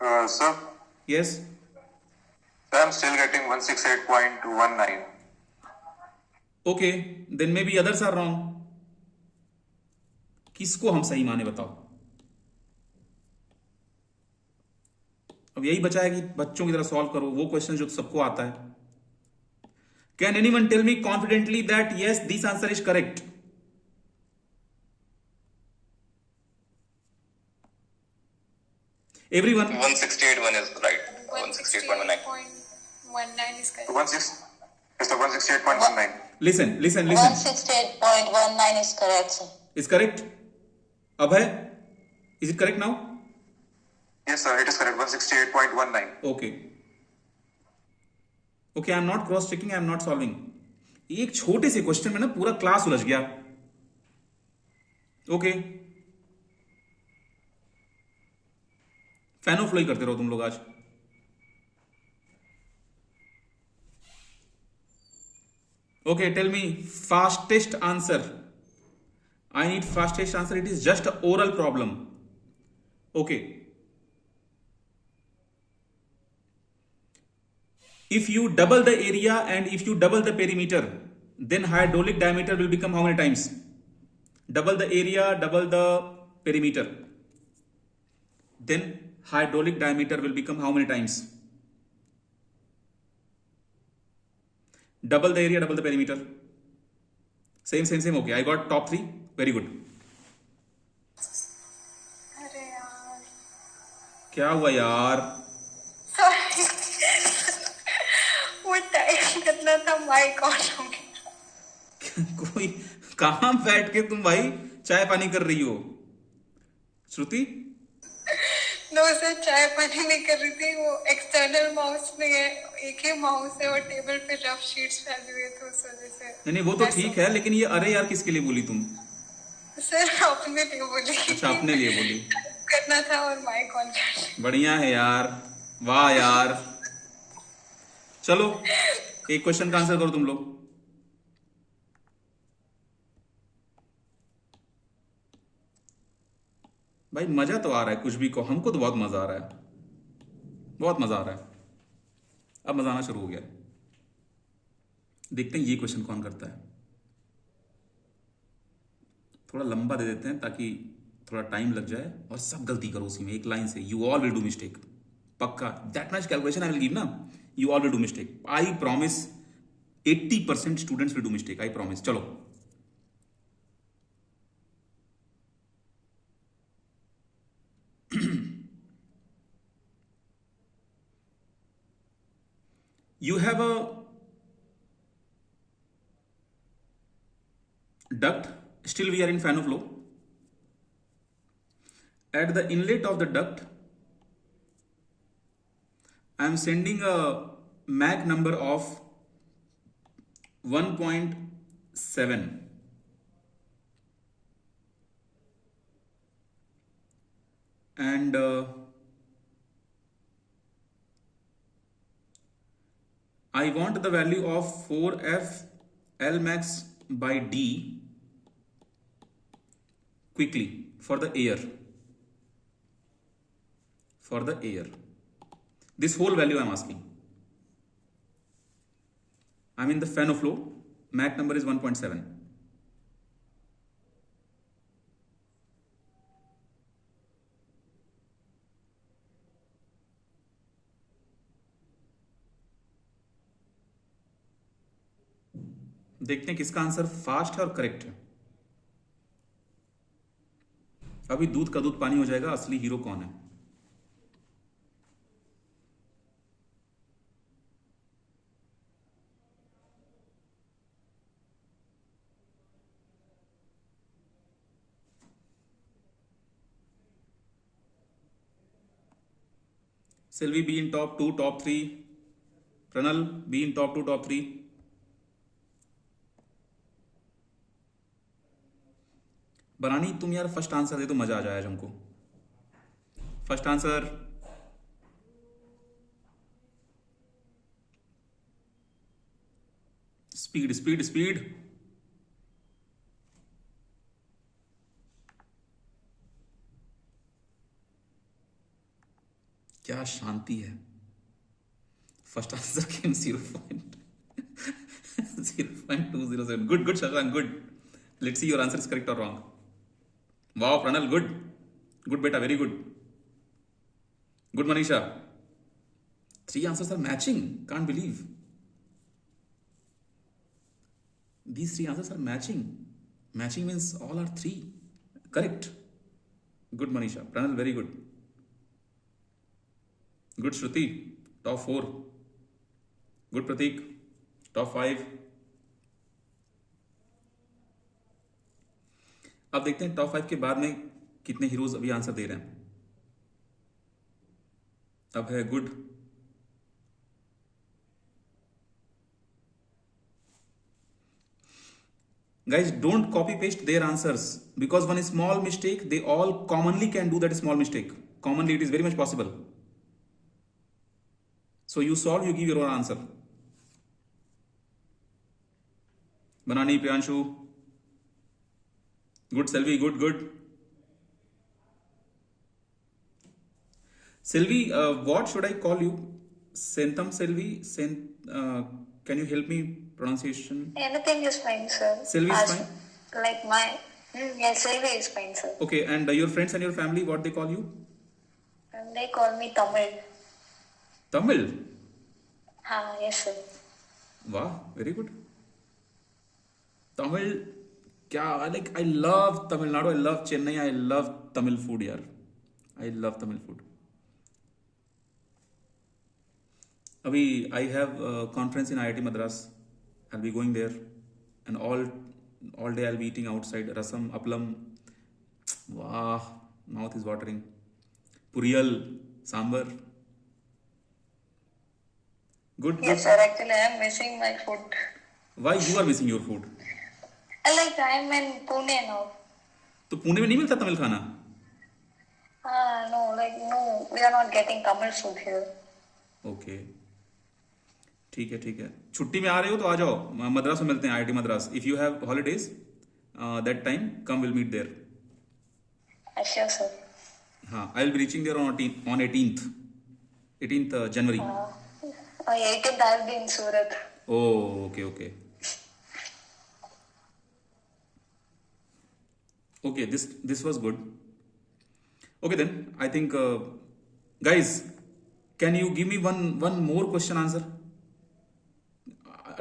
Sir, Yes. I'm still getting 168.19. Okay, then maybe others are wrong. किसको हम सही माने बताओ? अब यही बचा है कि बच्चों की तरह सॉल्व करो वो क्वेश्चन जो सबको आता है. Can anyone tell me confidently that yes, this answer is correct? Everyone. 168.1 is right. 168.19. 168.19 is correct. 168.19. Listen. 168.19 is correct, sir. Is correct? Abhay, is it correct now? Yes, sir, it is correct. 168.19. Okay. Okay, I am not cross checking, I am not solving. एक छोटे से question में ना पूरा class उलझ गया. Okay, fan of flow ही करते रहो तुम लोग आज. Okay, tell me fastest answer. I need fastest answer. It is just an oral problem. Okay. If you double the area and if you double the perimeter, then hydraulic diameter will become how many times? Double the area, double the perimeter. Then hydraulic diameter will become how many times? Double the area, double the perimeter. Same. Okay, I got top 3. Very good. अरे यार. क्या हुआ यार? Sorry. वो type करना था mic on हो गया. कोई कहां बैठ के तुम भाई चाय पानी कर रही हो? श्रुति? नो सर, चाय पानी नहीं कर रही थी. वो एक्सटर्नल माउस में है, एक ही माउस है और टेबल पे रफ शीट्स फैले हुए थे उस वजह से. नहीं वो तो ठीक है, लेकिन ये अरे यार किसके लिए बोली तुम? सर अपने लिए बोली. अच्छा, अपने लिए बोली. करना था और माइक ऑन कर. बढ़िया है यार, वाह यार. चलो एक क्वेश्चन का आंसर करो तुम लोग. भाई मजा तो आ रहा है, कुछ भी कहो, हमको तो बहुत मजा आ रहा है, बहुत मजा आ रहा है. अब मजा आना शुरू हो गया. देखते हैं ये क्वेश्चन कौन करता है. थोड़ा लंबा दे देते हैं ताकि थोड़ा टाइम लग जाए और सब गलती करो उसी में एक लाइन से. You all will do mistake, पक्का. That much calculation I will give ना. You all will do mistake. I promise 80% students will do mistake. I promise. चलो you have a duct. Still we are in fan of flow. At the inlet of the duct, I am sending a Mach number of 1.7. And I want the value of 4F L max by D quickly for the air. For the air. This whole value I am asking. I am in the fan of flow. Mach number is 1.7. देखते हैं किसका answer fast है और correct है. अभी दूध का दूध पानी हो जाएगा. असली हीरो कौन है? Selvi be in top 2, top 3. Pranal be in top 2, top 3. बनानी तुम यार फर्स्ट आंसर दे तो मजा आ जाए आज हमको. First answer. Speed speed speed. क्या शांति है. First answer came 0.207. Good, Shashank, good. Let's see your answer is correct or wrong. Wow, Pranal, good. Good beta, very good. Good, Manisha. 3 answers are matching. Can't believe. These 3 answers are matching. Matching means all are 3. Correct. Good, Manisha. Pranal, very good. Good, Shruti. Top 4. Good, Pratik. Top 5. अब देखते हैं top 5 के बाद में कितने heroes अभी answer दे रहे हैं. अब है good. Guys, don't copy paste their answers because one small mistake, they all commonly can do that small mistake. Commonly, it is very much possible. So you solve, you give your own answer. Banani, Priyanshu. Good, Selvi, good. Selvi, what should I call you? Sentham Selvi? Can you help me pronunciation? Anything is fine, sir. Selvi is fine? Like my... yes, Selvi is fine, sir. Okay, and your friends and your family, what they call you? And they call me Tamil. Tamil? Yes, sir. Wow, very good. Tamil, like I love Tamil Nadu, I love Chennai, I love Tamil food here. I love Tamil food. Abhi, I have a conference in IIT Madras. I'll be going there, and all day I'll be eating outside. Rasam, aplam. Wow, mouth is watering. Puriyal, sambar. Good. Yes, sir. Actually, I am missing my food. Why you are missing your food? Like I am in Pune now. तो पुणे में नहीं मिलता तमिल खाना? No, we are not getting Tamil food here. Okay. ठीक है. छुट्टी में आ रहे हो तो आ जाओ. मद्रास में मिलते हैं, IIT Madras. If you have holidays, that time come, we'll meet there. Sure, sir. हाँ, I'll be reaching there on 18th January. 18th I'll be in Surat. Oh, okay. Okay, this was good. Okay then, I think guys, can you give me one more question answer?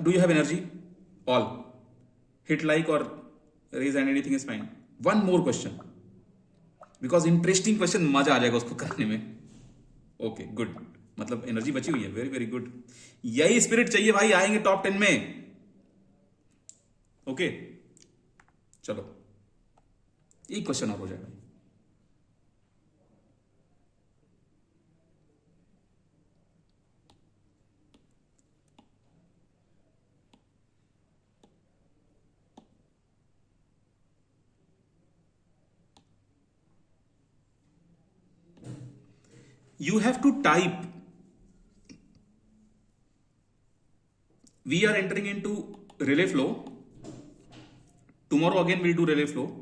Do you have energy? All. Hit like or raise hand, anything is fine. One more question. Because interesting question, मजा आ जाएगा उसको करने में. Okay, good. मतलब energy बची हुई है. Very very good. यही स्पिरिट चाहिए भाई, आएंगे टॉप 10 में. ओके, चलो एक क्वेश्चन और हो जाएगा. You have to type. We are entering into relay flow. Tomorrow again we'll do relay flow.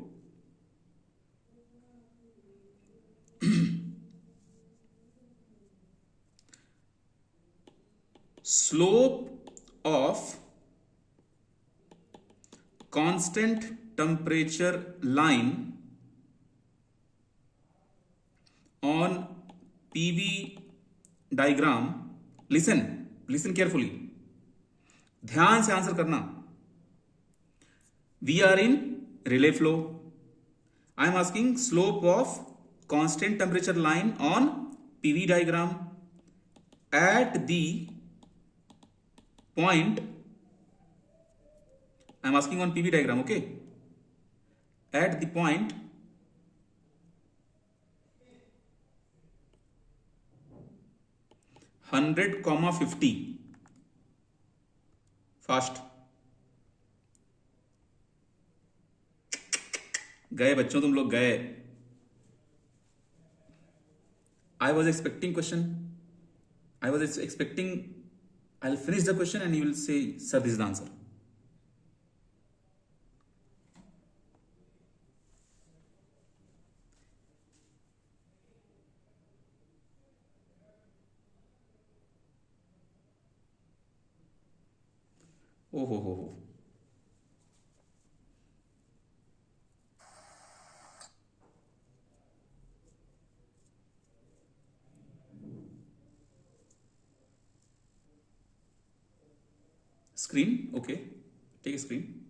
Slope of constant temperature line on PV diagram. Listen carefully. ध्यान से आंसर करना. We are in relay flow. I am asking slope of constant temperature line on PV diagram at the point. I am asking on PV diagram, okay? At the point 100,50. Fast. गए बच्चों, तुम लोग गए. I was expecting question. I'll finish the question and you will say, sir, this is the answer. Oh ho. Screen, okay. Take a screen.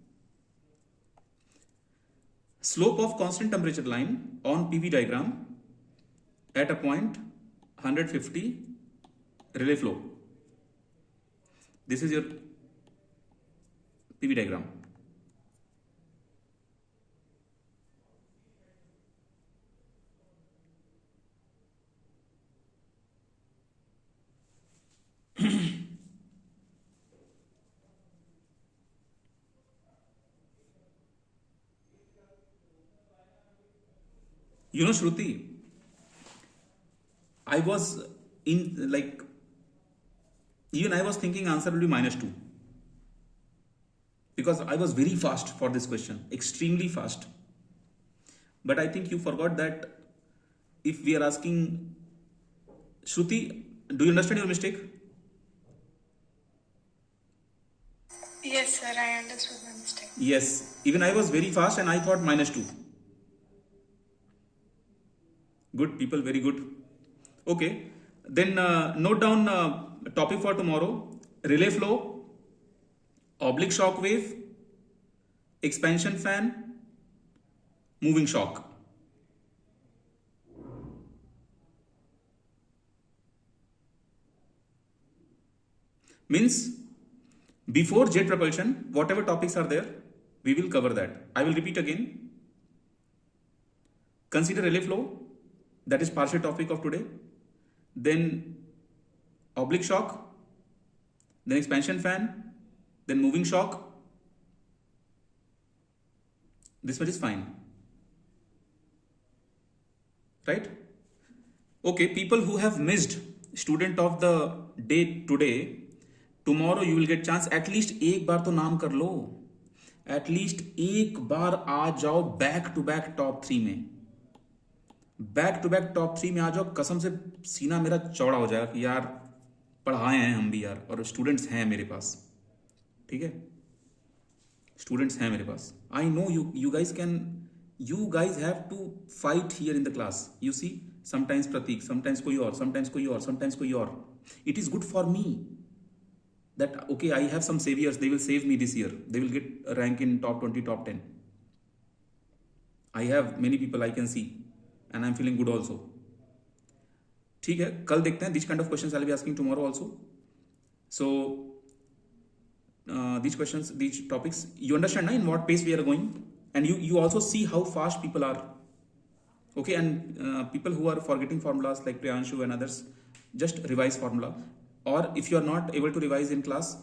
Slope of constant temperature line on PV diagram at a point 150 relay flow. This is your PV diagram. You know, Shruti, I was in like, even I was thinking answer will be -2 because I was very fast for this question, extremely fast. But I think you forgot that if we are asking, Shruti, do you understand your mistake? Yes, sir, I understood my mistake. Yes, even I was very fast and I thought -2. Good people, very good. Okay, then note down topic for tomorrow: relay flow, oblique shock wave, expansion fan, moving shock. Means before jet propulsion, whatever topics are there, we will cover that. I will repeat again. Consider relay flow, that is partial topic of today. Then oblique shock, then expansion fan, then moving shock. This much is fine. Right? Okay, people who have missed student of the day today, tomorrow you will get chance. At least एक बार तो नाम कर लो. At least एक बार आ जाओ back to back top 3 में. Back to back top 3 में आ जाओ. कसम से सीना मेरा चौड़ा हो जाएगा कि यार पढ़ाए हैं हम भी यार, और स्टूडेंट्स हैं मेरे पास. ठीक है, स्टूडेंट्स हैं मेरे पास. I know you guys can, you guys have to fight here in the class. You see, sometimes Pratik, sometimes कोई और, sometimes कोई और, sometimes कोई और. It is good for me that okay, I have some saviors, they will save me this year, they will get a rank in top 20, top 10. I have many people I can see and I'm feeling good also. ठीक है, कल देखते हैं. These kind of questions I'll be asking tomorrow also. So these questions, these topics, you understand na, in what pace we are going, and you also see how fast people are. Okay, and people who are forgetting formulas like Priyanshu and others, just revise formula. Or if you are not able to revise in class,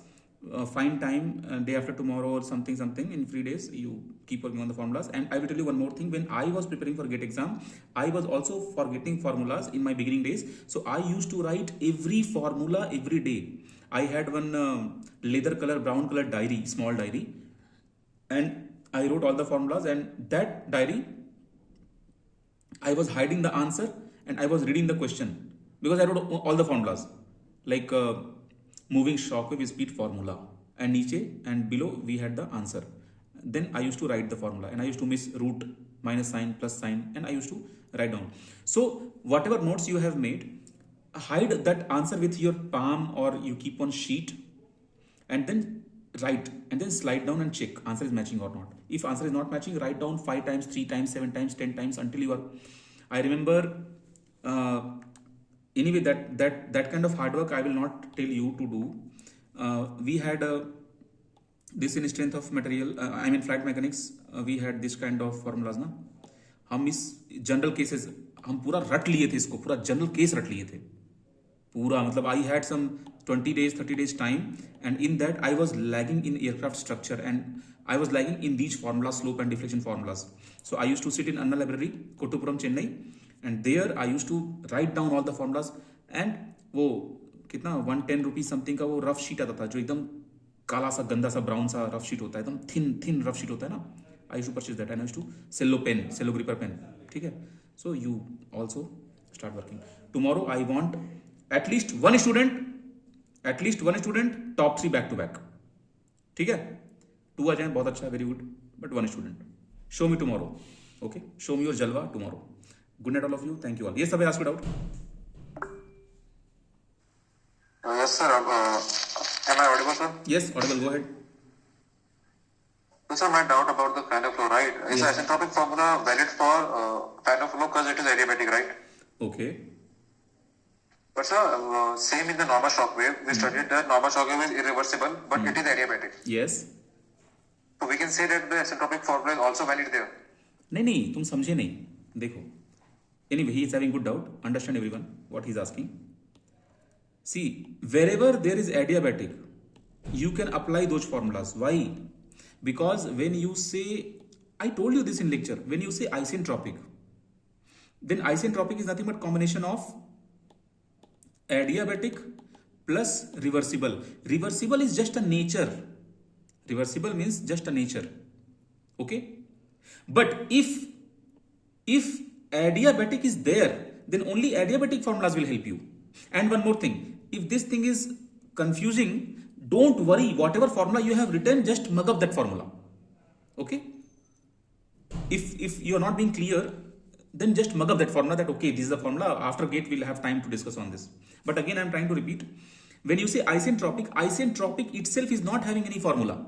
find time day after tomorrow or something in free days, you keep working on the formulas. And I will tell you one more thing: when I was preparing for GATE exam, I was also forgetting formulas in my beginning days. So I used to write every formula every day. I had one leather color, brown color diary, small diary, and I wrote all the formulas. And that diary, I was hiding the answer and I was reading the question because I wrote all the formulas. Like moving shock wave speed formula, and niche and below we had the answer. Then I used to write the formula, and I used to miss root, minus sign, plus sign, and I used to write down. So whatever notes you have made, hide that answer with your palm or you keep on sheet, and then write, and then slide down and check answer is matching or not. If answer is not matching, write down 5 times, 3 times, 7 times, 10 times until you are. I remember anyway, that kind of hard work I will not tell you to do. We had this in strength of material, I mean flight mechanics, we had this kind of formulas ना. हम इस general cases हम पूरा रट लिए थे, इसको पूरा जनरल केस रट लिए थे पूरा. मतलब I had some 20 days 30 days time, and in that I was lagging in aircraft structure, and I was lagging in these formulas, slope and deflection formulas. So I used to sit in Anna Library, Kottupuram, Chennai, and there I used to write down all the formulas. And वो कितना 110 rupees something का वो rough sheet आता था, जो एकदम काला सा गंदा सा ब्राउन सा रफ शीट होता है, एकदम थिन रफ शीट होता है ना. I used to purchase that, and I used to cello gripper pen. ठीक है, so you also start working. Tomorrow I want at least one student top 3 back to back. ठीक है, 2 आ जाए बहुत अच्छा, very good, but 1 student. Show me tomorrow. Okay, show me your जलवा tomorrow. Good night all of you, thank you all. Yes, Abhay, ask me doubt. Yes, sir. Am I audible, sir? Yes, audible, go ahead. So, sir, my doubt about the fan of flow, right? Is the asymptotic formula valid for fan of flow because it is adiabatic, right? Okay. But, sir, same in the normal shock wave, we studied that normal shock wave is irreversible, but it is adiabatic. Yes. So, we can say that the asymptotic formula is also valid there. नहीं, तुम समझे नहीं. देखो, anyway, he is having good doubt. Understand everyone what he is asking. See, wherever there is adiabatic, you can apply those formulas. Why? Because when you say, I told you this in lecture, when you say isentropic, then isentropic is nothing but combination of adiabatic plus reversible. Reversible is just a nature. Reversible means just a nature. Okay? But if adiabatic is there, then only adiabatic formulas will help you. And one more thing, if this thing is confusing, don't worry, whatever formula you have written, just mug up that formula. Okay? If you are not being clear, then just mug up that formula that, okay, this is the formula, after gate we'll have time to discuss on this. But again, I'm trying to repeat, when you say isentropic itself is not having any formula.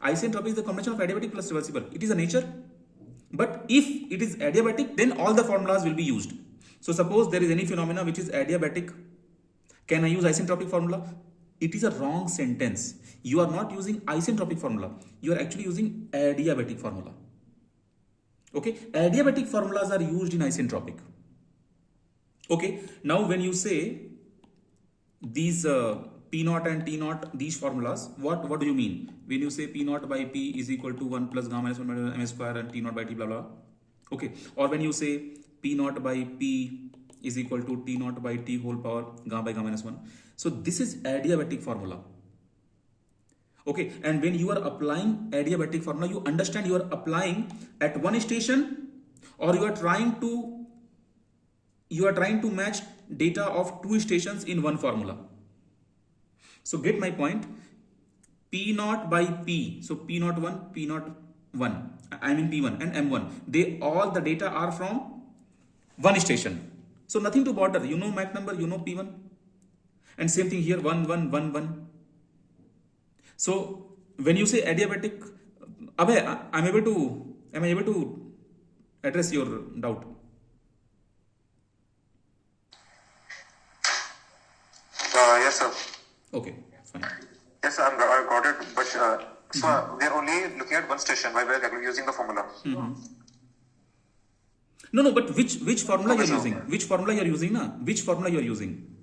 Isentropic is the combination of adiabatic plus reversible. It is a nature. But if it is adiabatic, then all the formulas will be used. So suppose there is any phenomena which is adiabatic, can I use isentropic formula? It is a wrong sentence. You are not using isentropic formula. You are actually using adiabatic formula. Okay, adiabatic formulas are used in isentropic. Okay, now when you say these P naught and T naught, these formulas, what do you mean? When you say P naught by P is equal to 1 plus gamma minus 1 minus m square and T naught by T blah blah. Okay, or when you say P naught by P is equal to T naught by T whole power gamma by gamma minus 1. So this is adiabatic formula. Okay, and when you are applying adiabatic formula, you understand you are applying at one station, or you are trying to match data of 2 stations in one formula. So get my point. P naught by P, so P naught 1, P naught 1, I mean P1 and M1, they all the data are from one station. So nothing to bother. You know Mach number, you know P1. And same thing here, 1, 1, 1, 1. So when you say adiabatic, Abhay, am I able to address your doubt? Yes, sir. Okay, fine. Yes, sir, I got it. But so we are only looking at one station while we are using the formula. No, but which formula you are using? Which formula you are using? Na? Which formula you are using?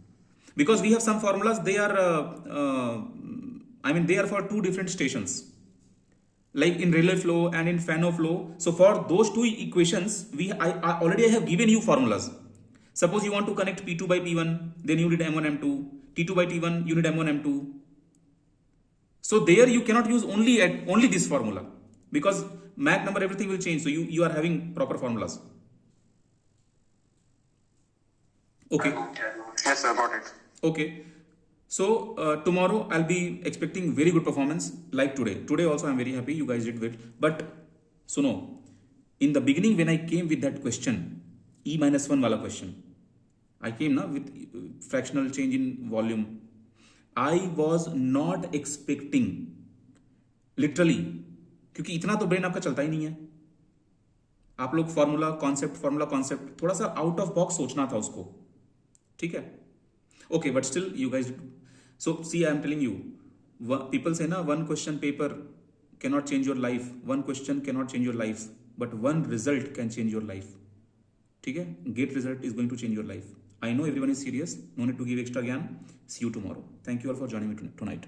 Because we have some formulas, they are, they are for 2 different stations. Like in Rayleigh flow and in Fano flow. So for those 2 equations, I already have given you formulas. Suppose you want to connect P2 by P1, then you need M1, M2. T2 by T1, you need M1, M2. So there you cannot use only this formula. Because Mach number, everything will change. So you are having proper formulas. Okay. Yes, sir, got it. Okay. So tomorrow I'll be expecting very good performance like today. Today also I'm very happy you guys did well. But Suno, in the beginning when I came with that question, E minus 1 wala question, I came now with fractional change in volume. I was not expecting, literally, क्योंकि इतना तो brain आपका चलता ही नहीं है. आप लोग formula concept थोड़ा सा आउट ऑफ बॉक्स सोचना था उसको. ठीक है? Okay, but still you guys, so see, I am telling you, people say na, one question paper cannot change your life, one question cannot change your life, but one result can change your life. ठीक है? Gate result is going to change your life. I know everyone is serious, no need to give extra gyan. See you tomorrow. Thank you all for joining me tonight.